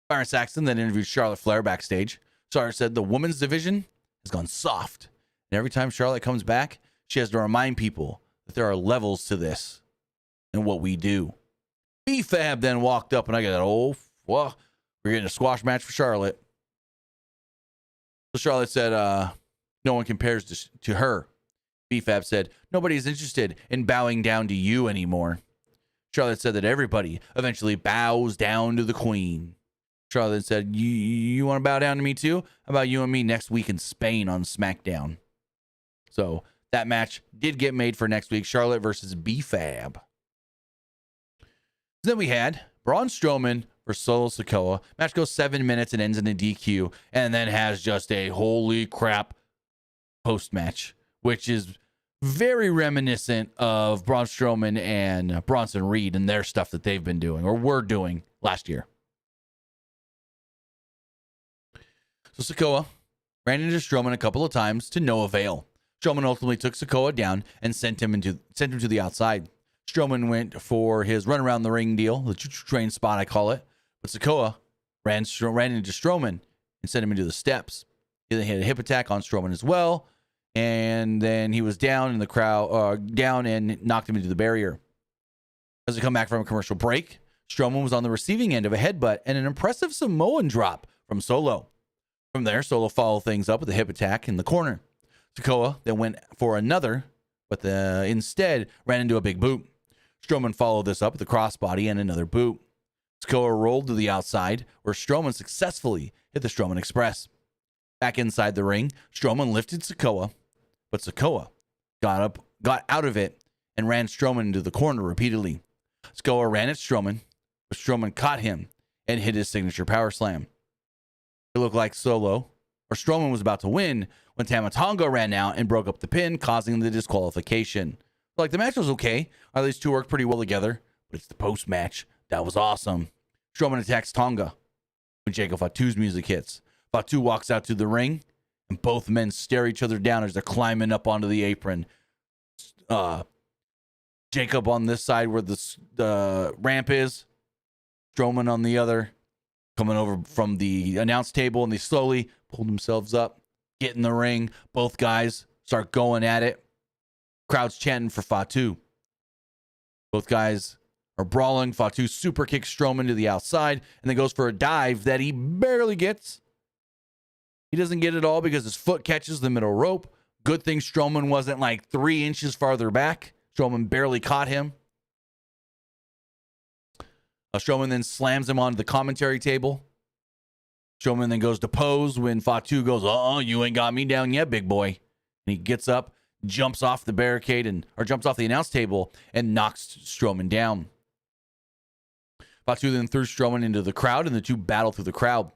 Byron Saxton then interviewed Charlotte Flair backstage. Charlotte said the women's division has gone soft. And every time Charlotte comes back, she has to remind people that there are levels to this and what we do. B-Fab then walked up, and I got, well, we're getting a squash match for Charlotte. So Charlotte said, no one compares to her. B-Fab said, nobody's interested in bowing down to you anymore. Charlotte said that everybody eventually bows down to the queen. Charlotte said, you want to bow down to me too? How about you and me next week in Spain on Smackdown? So that match did get made for next week. Charlotte versus B-Fab. Then we had Braun Strowman versus Solo Sikoa. Match goes 7 minutes and ends in a DQ, and then has just a holy crap post-match, which is very reminiscent of Braun Strowman and Bronson Reed and their stuff that they've been doing or were doing last year. So Sikoa ran into Strowman a couple of times to no avail. Strowman ultimately took Sikoa down and sent him to the outside. Strowman went for his run around the ring deal, the train spot I call it, but Sikoa ran into Strowman and sent him into the steps. He then hit a hip attack on Strowman as well, and then he was down in the crowd, down and knocked him into the barrier. As we come back from a commercial break, Strowman was on the receiving end of a headbutt and an impressive Samoan drop from Solo. From there, Solo followed things up with a hip attack in the corner. Sikoa then went for another, but instead ran into a big boot. Strowman followed this up with a crossbody and another boot. Sikoa rolled to the outside, where Strowman successfully hit the Strowman Express. Back inside the ring, Strowman lifted Sikoa, but Sikoa got out of it and ran Strowman into the corner repeatedly. Sikoa ran at Strowman, but Strowman caught him and hit his signature power slam. It looked like Strowman was about to win when Tama Tonga ran out and broke up the pin, causing the disqualification. Like, the match was okay. These two worked pretty well together, but it's the post-match that was awesome. Strowman attacks Tonga when Jacob Fatu's music hits. Fatu walks out to the ring, and both men stare each other down as they're climbing up onto the apron. Jacob on this side where the ramp is, Strowman on the other, coming over from the announce table, and they slowly pull themselves up, get in the ring. Both guys start going at it. Crowd's chanting for Fatu. Both guys are brawling. Fatu super kicks Strowman to the outside and then goes for a dive that he barely gets. He doesn't get it all because his foot catches the middle rope. Good thing Strowman wasn't like 3 inches farther back. Strowman barely caught him. Strowman then slams him onto the commentary table. Strowman then goes to pose when Fatu goes, you ain't got me down yet, big boy. And he gets up, jumps off the barricade or jumps off the announce table and knocks Strowman down. Fatu then threw Strowman into the crowd, and the two battle through the crowd.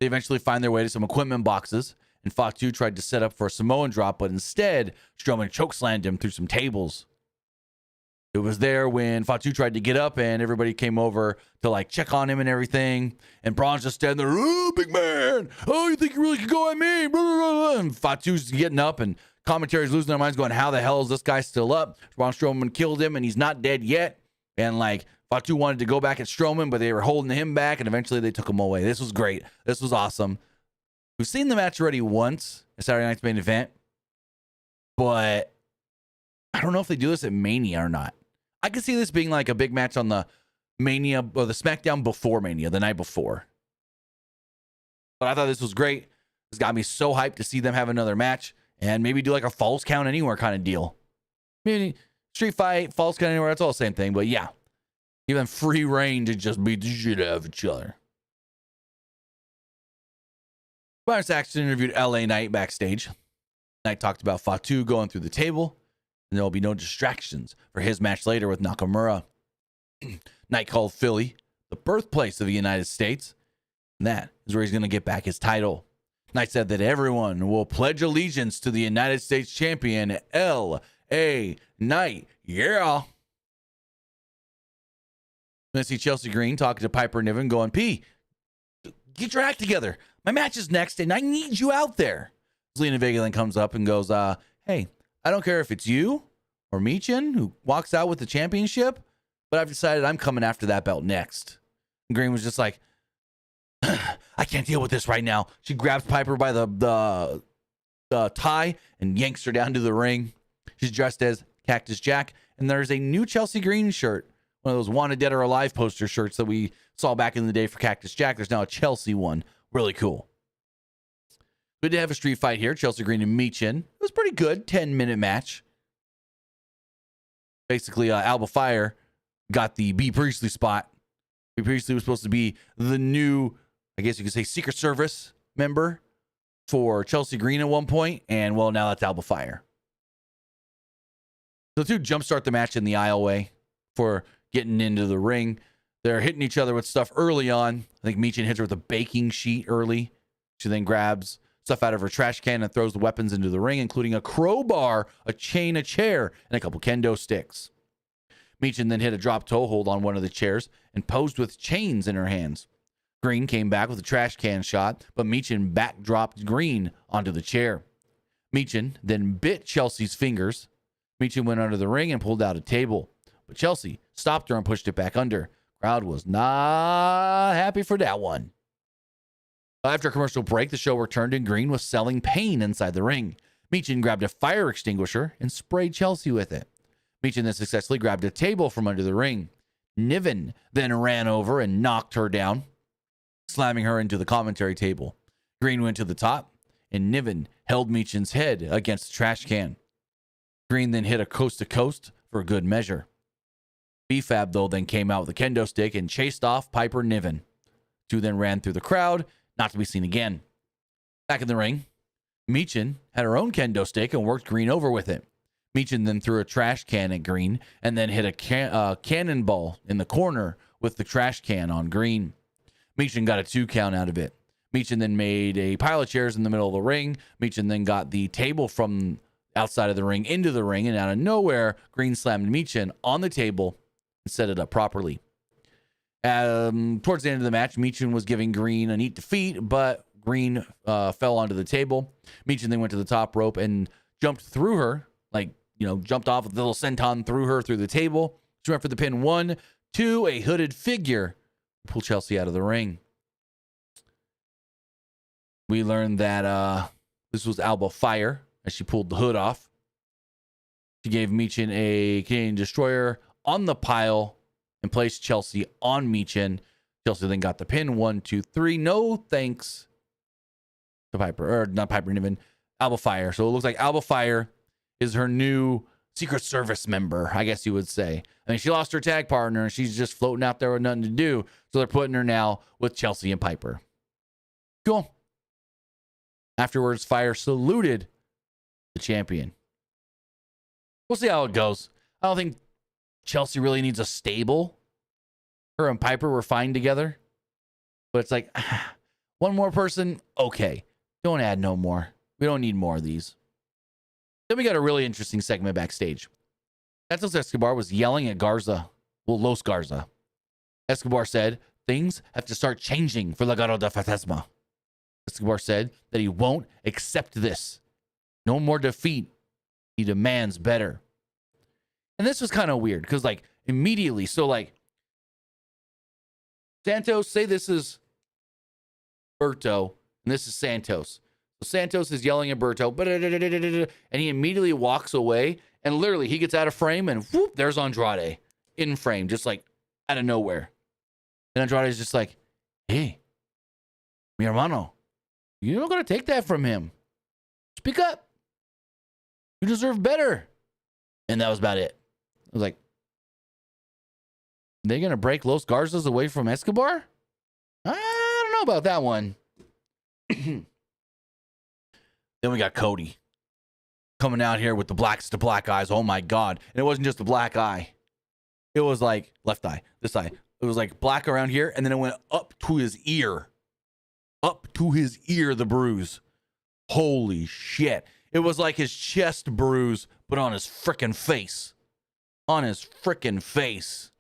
They eventually find their way to some equipment boxes, and Fatu tried to set up for a Samoan drop, but instead, Strowman chokeslammed him through some tables. It was there when Fatu tried to get up, and everybody came over to check on him and everything. And Braun's just standing there, oh, big man, oh, you think you really could go at me? Blah, blah, blah. And Fatu's getting up, and commentary's losing their minds going, how the hell is this guy still up? Braun Strowman killed him, and he's not dead yet. And Fatu wanted to go back at Strowman, but they were holding him back, and eventually they took him away. This was great. This was awesome. We've seen the match already once at Saturday Night's Main Event, but I don't know if they do this at Mania or not. I could see this being like a big match on the Mania or the SmackDown before Mania, the night before. But I thought this was great. This got me so hyped to see them have another match and maybe do like a Falls Count Anywhere kind of deal. Maybe street fight, Falls Count Anywhere, it's all the same thing. But yeah, give them free reign to just beat the shit out of each other. Byron Saxton interviewed LA Knight backstage. Knight talked about Fatu going through the table, and there will be no distractions for his match later with Nakamura. Knight called Philly the birthplace of the United States, and that is where he's going to get back his title. Knight said that everyone will pledge allegiance to the United States champion, L.A. Knight. Yeah. Then see Chelsea Green talking to Piper Niven going, P, get your act together. My match is next, and I need you out there. Zelina Vega then comes up and goes, hey, I don't care if it's you or Mechin who walks out with the championship, but I've decided I'm coming after that belt next. And Green was just like, I can't deal with this right now. She grabs Piper by the tie and yanks her down to the ring. She's dressed as Cactus Jack, and there's a new Chelsea Green shirt, one of those Wanted Dead or Alive poster shirts that we saw back in the day for Cactus Jack. There's now a Chelsea one. Really cool. We did have a street fight here, Chelsea Green and Mechin. It was pretty good, 10-minute match. Basically, Alba Fire got the B. Priestley spot. B. Priestley was supposed to be the new, I guess you could say, Secret Service member for Chelsea Green at one point, and well, now that's Alba Fire. The two jumpstart the match in the aisleway for getting into the ring. They're hitting each other with stuff early on. I think Mechin hits her with a baking sheet early. She then grabs stuff out of her trash can and throws the weapons into the ring, including a crowbar, a chain, a chair, and a couple kendo sticks. Mechin then hit a drop toe hold on one of the chairs and posed with chains in her hands. Green came back with a trash can shot, but Mechin backdropped Green onto the chair. Mechin then bit Chelsea's fingers. Mechin went under the ring and pulled out a table, but Chelsea stopped her and pushed it back under. Crowd was not happy for that one. After a commercial break, the show returned and Green was selling pain inside the ring. Mechin grabbed a fire extinguisher and sprayed Chelsea with it. Mechin then successfully grabbed a table from under the ring. Niven then ran over and knocked her down, slamming her into the commentary table. Green went to the top, and Niven held Mechin's head against the trash can. Green then hit a coast-to-coast for a good measure. B-Fab, though, then came out with a kendo stick and chased off Piper Niven. Two then ran through the crowd, not to be seen again. Back in the ring, Mechin had her own kendo stick and worked Green over with it. Mechin then threw a trash can at Green and then hit a cannonball in the corner with the trash can on Green. Mechin got a 2 count out of it. Mechin then made a pile of chairs in the middle of the ring. Mechin then got the table from outside of the ring into the ring, and out of nowhere, Green slammed Mechin on the table and set it up properly. Towards the end of the match, Mechin was giving Green a neat defeat, but Green fell onto the table. Mechin then went to the top rope and jumped through her, jumped off with a little senton through her through the table. She went for the pin 1, 2, a hooded figure. Pull Chelsea out of the ring. We learned that this was Alba Fire as she pulled the hood off. She gave Mechin a Canadian Destroyer on the pile and placed Chelsea on Mechin. Chelsea then got the pin 1, 2, 3. No thanks to Niven, Alba Fire. So it looks like Alba Fire is her new Secret Service member, I guess you would say. I mean, she lost her tag partner and she's just floating out there with nothing to do. So they're putting her now with Chelsea and Piper. Cool. Afterwards, Fire saluted the champion. We'll see how it goes. I don't think Chelsea really needs a stable. Her and Piper were fine together. But it's like, one more person? Okay. Don't add no more. We don't need more of these. Then we got a really interesting segment backstage. Santos Escobar was yelling at Garza. Well, Los Garza. Escobar said, things have to start changing for Legado de Fantasma. Escobar said that he won't accept this. No more defeat. He demands better. And this was kind of weird because, immediately, Santos, say this is Berto, and this is Santos. So Santos is yelling at Berto, and he immediately walks away, and literally he gets out of frame, and whoop, there's Andrade in frame, just out of nowhere. And Andrade is just like, hey, mi hermano, you're not going to take that from him. Speak up. You deserve better. And that was about it. I was like, they're going to break Los Garzas away from Escobar? I don't know about that one. Then we got Cody. coming out here with the blackest of black eyes. Oh my God. And it wasn't just the black eye. It was like left eye, this eye. It was like black around here. And then it went up to his ear. Up to his ear, the bruise. Holy shit. It was like his chest bruise, but on his frickin' face. On his frickin' face.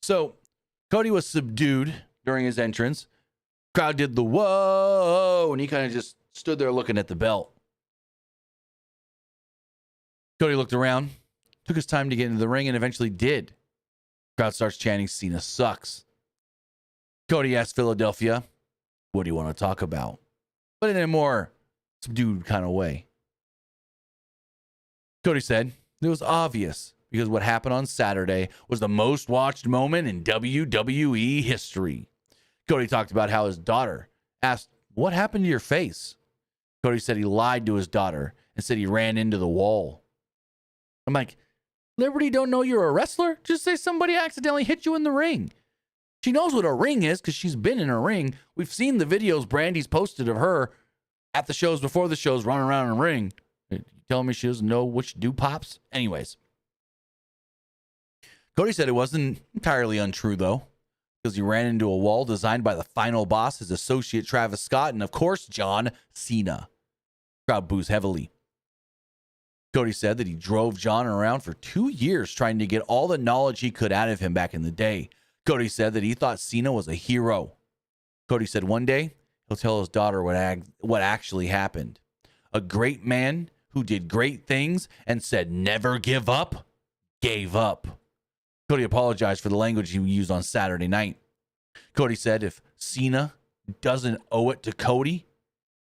So, Cody was subdued during his entrance. Crowd did the whoa, and he kind of just stood there looking at the belt. Cody looked around, took his time to get into the ring, and eventually did. Crowd starts chanting, Cena sucks. Cody asked Philadelphia, what do you want to talk about? But in a more subdued kind of way. Cody said it was obvious because what happened on Saturday was the most watched moment in WWE history. Cody talked about how his daughter asked, what happened to your face? Cody said he lied to his daughter and said he ran into the wall. I'm like, Liberty don't know you're a wrestler? Just say somebody accidentally hit you in the ring. She knows what a ring is because she's been in a ring. We've seen the videos Brandy's posted of her at the shows before the shows running around in a ring. You telling me she doesn't know what you do, Pops? Anyways. Cody said it wasn't entirely untrue, though, because he ran into a wall designed by the final boss, his associate Travis Scott, and of course, John Cena. Crowd boos heavily. Cody said that he drove John around for 2 years trying to get all the knowledge he could out of him back in the day. Cody said that he thought Cena was a hero. Cody said one day he'll tell his daughter what actually happened. A great man who did great things and said never give up, gave up. Cody apologized for the language he used on Saturday night. Cody said if Cena doesn't owe it to Cody,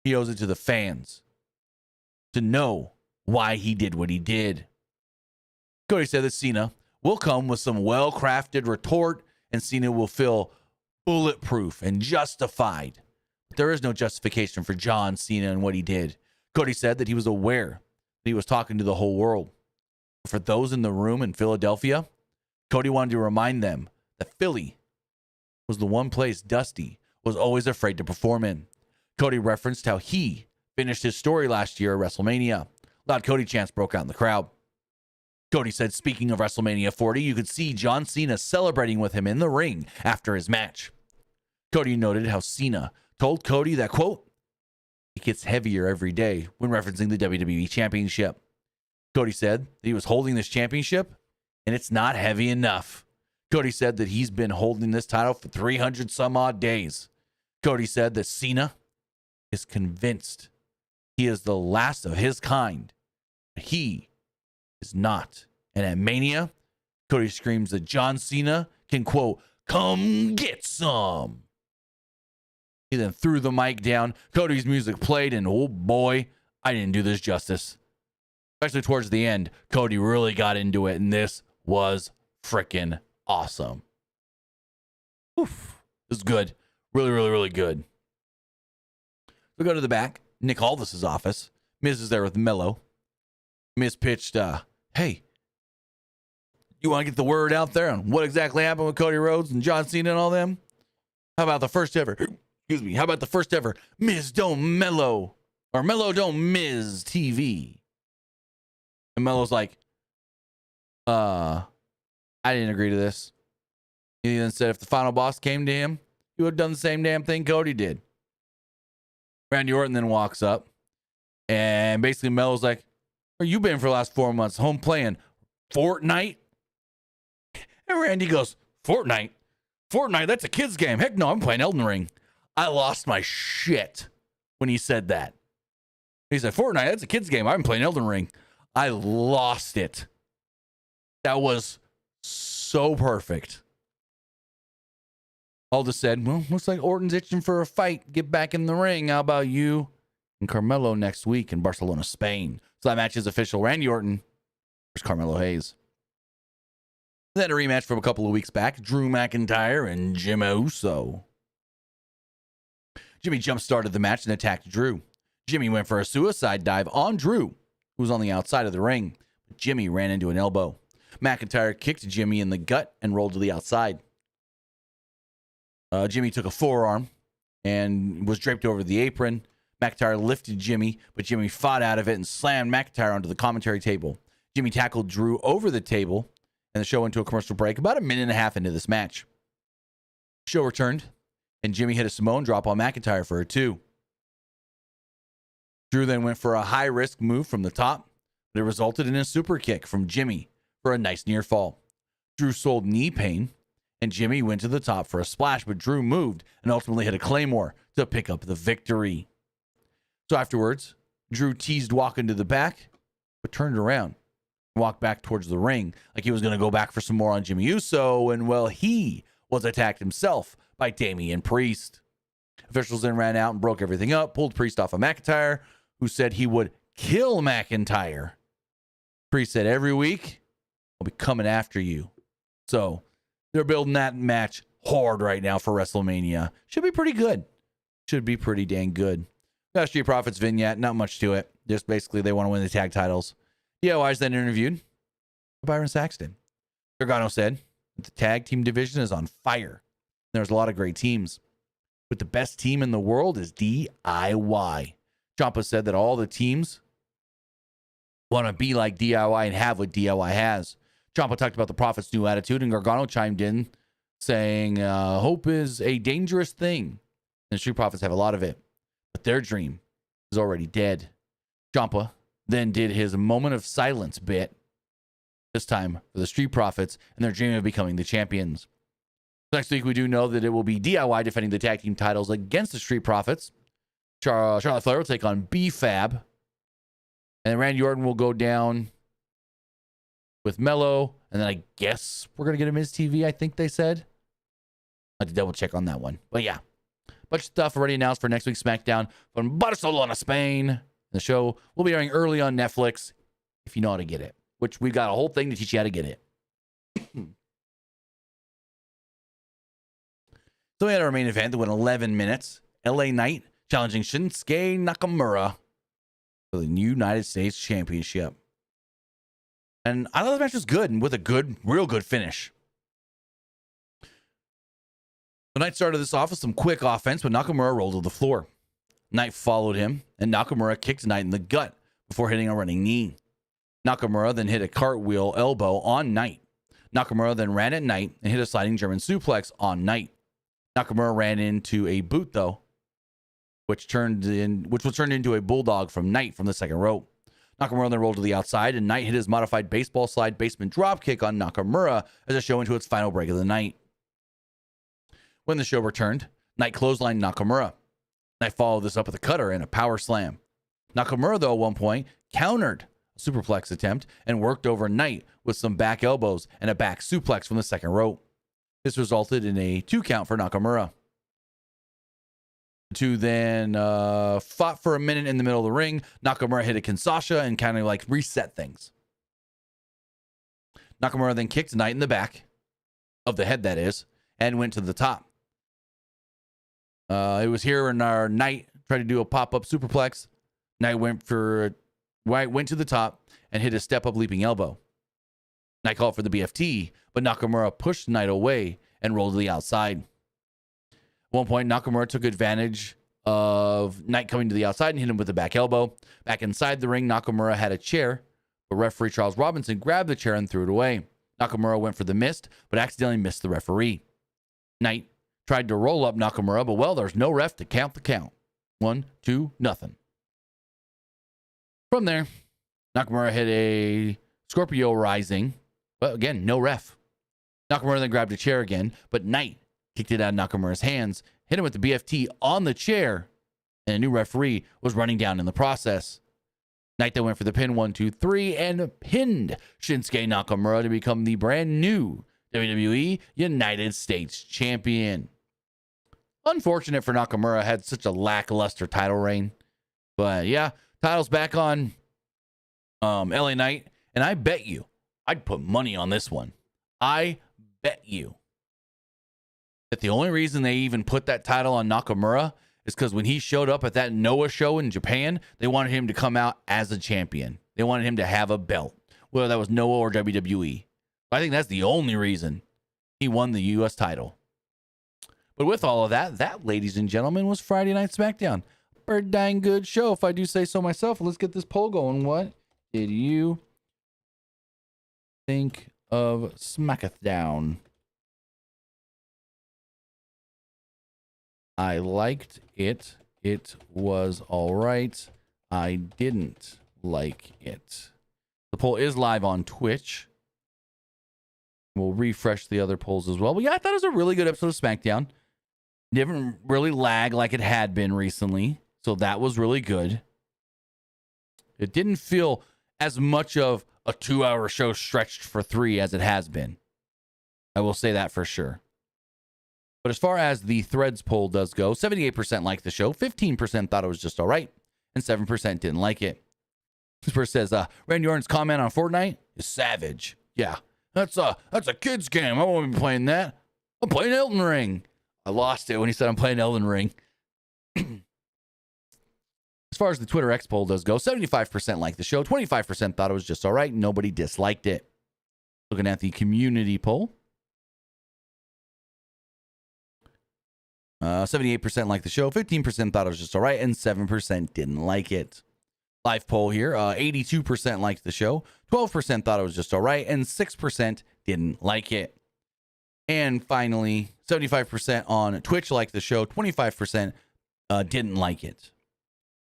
he owes it to the fans to know why he did what he did. Cody said that Cena will come with some well-crafted retort and Cena will feel bulletproof and justified. But there is no justification for John Cena and what he did. Cody said that he was aware that he was talking to the whole world. For those in the room in Philadelphia, Cody wanted to remind them that Philly was the one place Dusty was always afraid to perform in. Cody referenced how he finished his story last year at WrestleMania. Loud Cody chants broke out in the crowd. Cody said, speaking of WrestleMania 40, you could see John Cena celebrating with him in the ring after his match. Cody noted how Cena told Cody that, quote, it gets heavier every day when referencing the WWE Championship. Cody said that he was holding this championship and it's not heavy enough. Cody said that he's been holding this title for 300 some odd days. Cody said that Cena is convinced he is the last of his kind. He is not. And at Mania, Cody screams that John Cena can, quote, come get some. He then threw the mic down. Cody's music played, and oh boy, I didn't do this justice. Especially towards the end, Cody really got into it, and this was freaking awesome. Oof. This is good. Really, really, really good. We go to the back. Nick Aldis's office. Miz is there with Mello. Miz pitched, hey, you want to get the word out there on what exactly happened with Cody Rhodes and John Cena and all them? How about the first ever, how about the first ever Miz don't Mello, or Mello don't Miz TV? And Mello's like, I didn't agree to this. He then said if the final boss came to him, he would have done the same damn thing Cody did. Randy Orton then walks up, and basically Mello's like, where you been for the last 4 months? Home playing Fortnite? And Randy goes, Fortnite? Fortnite, that's a kid's game. Heck no, I'm playing Elden Ring. I lost my shit when he said that. He said, Fortnite, that's a kid's game. I'm playing Elden Ring. I lost it. That was so perfect. Aldis said, well, looks like Orton's itching for a fight. Get back in the ring. How about you and Carmelo next week in Barcelona, Spain? So that match is official. Randy Orton versus Carmelo Hayes. Then a rematch from a couple of weeks back. Drew McIntyre and Jimmy Uso. Jimmy jump-started the match and attacked Drew. Jimmy went for a suicide dive on Drew, who was on the outside of the ring. But Jimmy ran into an elbow. McIntyre kicked Jimmy in the gut and rolled to the outside. Jimmy took a forearm and was draped over the apron. McIntyre lifted Jimmy, but Jimmy fought out of it and slammed McIntyre onto the commentary table. Jimmy tackled Drew over the table, and the show went to a commercial break about a minute and a half into this match. Show returned, and Jimmy hit a Samoan drop on McIntyre for a 2. Drew then went for a high-risk move from the top, but it resulted in a super kick from Jimmy for a nice near fall. Drew sold knee pain, and Jimmy went to the top for a splash, but Drew moved and ultimately hit a Claymore to pick up the victory. So afterwards, Drew teased walking to the back, but turned around and walked back towards the ring like he was going to go back for some more on Jimmy Uso, and well, he was attacked himself by Damian Priest. Officials then ran out and broke everything up, pulled Priest off of McIntyre, who said he would kill McIntyre. Priest said, every week, I'll be coming after you. So they're building that match hard right now for WrestleMania. Should be pretty good. Should be pretty dang good. Got Street Profits vignette, not much to it. Just basically they want to win the tag titles. DIY's then interviewed by Byron Saxton. Gargano said that the tag team division is on fire. There's a lot of great teams, but the best team in the world is DIY. Ciampa said that all the teams want to be like DIY and have what DIY has. Ciampa talked about the Prophet's new attitude, and Gargano chimed in saying, hope is a dangerous thing. And Street Profits have a lot of it, but their dream is already dead. Ciampa then did his moment of silence bit, this time for the Street Profits and their dream of becoming the champions. Next week, we do know that it will be DIY defending the tag team titles against the Street Profits. Charlotte Flair will take on B-Fab. And Randy Orton will go down with Mello. And then I guess we're going to get a Miz TV, I think they said. I have to double check on that one. But yeah, bunch of stuff already announced for next week's SmackDown from Barcelona, Spain. The show will be airing early on Netflix if you know how to get it, which we got a whole thing to teach you how to get it. So we had our main event that went 11 minutes. LA Knight challenging Shinsuke Nakamura for the United States Championship. And I thought the match was good and with a good, real good finish. The Knight started this off with some quick offense, but Nakamura rolled to the floor. Knight followed him, and Nakamura kicked Knight in the gut before hitting a running knee. Nakamura then hit a cartwheel elbow on Knight. Nakamura then ran at Knight and hit a sliding German suplex on Knight. Nakamura ran into a boot, though, which was turned into a bulldog from Knight from the second rope. Nakamura then rolled to the outside, and Knight hit his modified baseball slide basement dropkick on Nakamura as the show went into its final break of the night. When the show returned, Knight clotheslined Nakamura. Knight followed this up with a cutter and a power slam. Nakamura, though, at one point countered a superplex attempt and worked over Knight with some back elbows and a back suplex from the second rope. This resulted in a 2 count for Nakamura. The two then fought for a minute in the middle of the ring. Nakamura hit a Kinshasa and kind of like reset things. Nakamura then kicked Knight in the back of the head, that is, and went to the top. It was here when our Knight tried to do a pop-up superplex. Knight went to the top and hit a step-up leaping elbow. Knight called for the BFT, but Nakamura pushed Knight away and rolled to the outside. At one point, Nakamura took advantage of Knight coming to the outside and hit him with a back elbow. Back inside the ring, Nakamura had a chair, but referee Charles Robinson grabbed the chair and threw it away. Nakamura went for the mist, but accidentally missed the referee. Knight tried to roll up Nakamura, but well, there's no ref to count the count. 1, 2, nothing. From there, Nakamura hit a Scorpio Rising, but again, no ref. Nakamura then grabbed a chair again, but Knight kicked it out of Nakamura's hands, hit him with the BFT on the chair, and a new referee was running down in the process. Knight then went for the pin 1, 2, 3 and pinned Shinsuke Nakamura to become the brand new WWE United States Champion. Unfortunate for Nakamura, had such a lackluster title reign. But yeah, title's back on LA Knight. And I bet you, I'd put money on this one. I bet you that the only reason they even put that title on Nakamura is because when he showed up at that Noah show in Japan, they wanted him to come out as a champion. They wanted him to have a belt, whether that was Noah or WWE. I think that's the only reason he won the U.S. title. But with all of that, ladies and gentlemen, was Friday Night SmackDown. pretty dang good show, if I do say so myself. Let's get this poll going. What did you think of Smackdown? I liked it. It was all right. I didn't like it. The poll is live on Twitch. We'll refresh the other polls as well. But yeah, I thought it was a really good episode of SmackDown. Didn't really lag like it had been recently. So that was really good. It didn't feel as much of a 2-hour show stretched for 3 as it has been. I will say that for sure. But as far as the threads poll does go, 78% liked the show, 15% thought it was just all right, and 7% didn't like it. This person says, Randy Orton's comment on Fortnite is savage. Yeah, that's a kid's game. I won't be playing that. I'm playing Elden Ring. I lost it when he said I'm playing Elden Ring. As far as the Twitter X poll does go, 75% liked the show, 25% thought it was just all right, nobody disliked it. Looking at the community poll. 78% liked the show, 15% thought it was just all right, and 7% didn't like it. Live poll here, 82% liked the show, 12% thought it was just all right, and 6% didn't like it. And finally, 75% on Twitch liked the show, 25% didn't like it.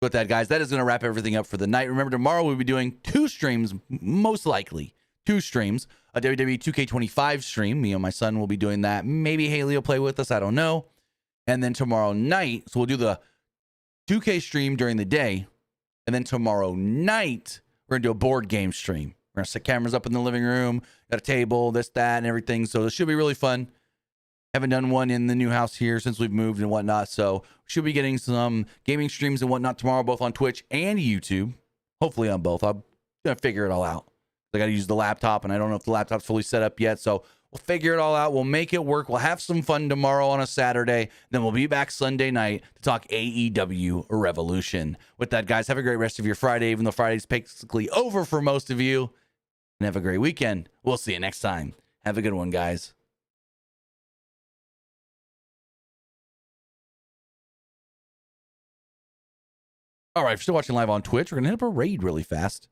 With that, guys, that is going to wrap everything up for the night. Remember, tomorrow we'll be doing 2 streams, most likely. 2 streams, a WWE 2K25 stream. Me and my son will be doing that. Maybe Haley will play with us. I don't know. And then tomorrow night, so we'll do the 2K stream during the day. And then tomorrow night, we're going to do a board game stream. We're going to set cameras up in the living room, got a table, this, that, and everything. So this should be really fun. Haven't done one in the new house here since we've moved and whatnot. So we should be getting some gaming streams and whatnot tomorrow, both on Twitch and YouTube. Hopefully on both. I'm going to figure it all out. I got to use the laptop, and I don't know if the laptop's fully set up yet. So we'll figure it all out. We'll make it work. We'll have some fun tomorrow on a Saturday. Then we'll be back Sunday night to talk AEW Revolution. With that, guys, have a great rest of your Friday, even though Friday's basically over for most of you. And have a great weekend. We'll see you next time. Have a good one, guys. All right, if you're still watching live on Twitch, we're going to hit up a raid really fast.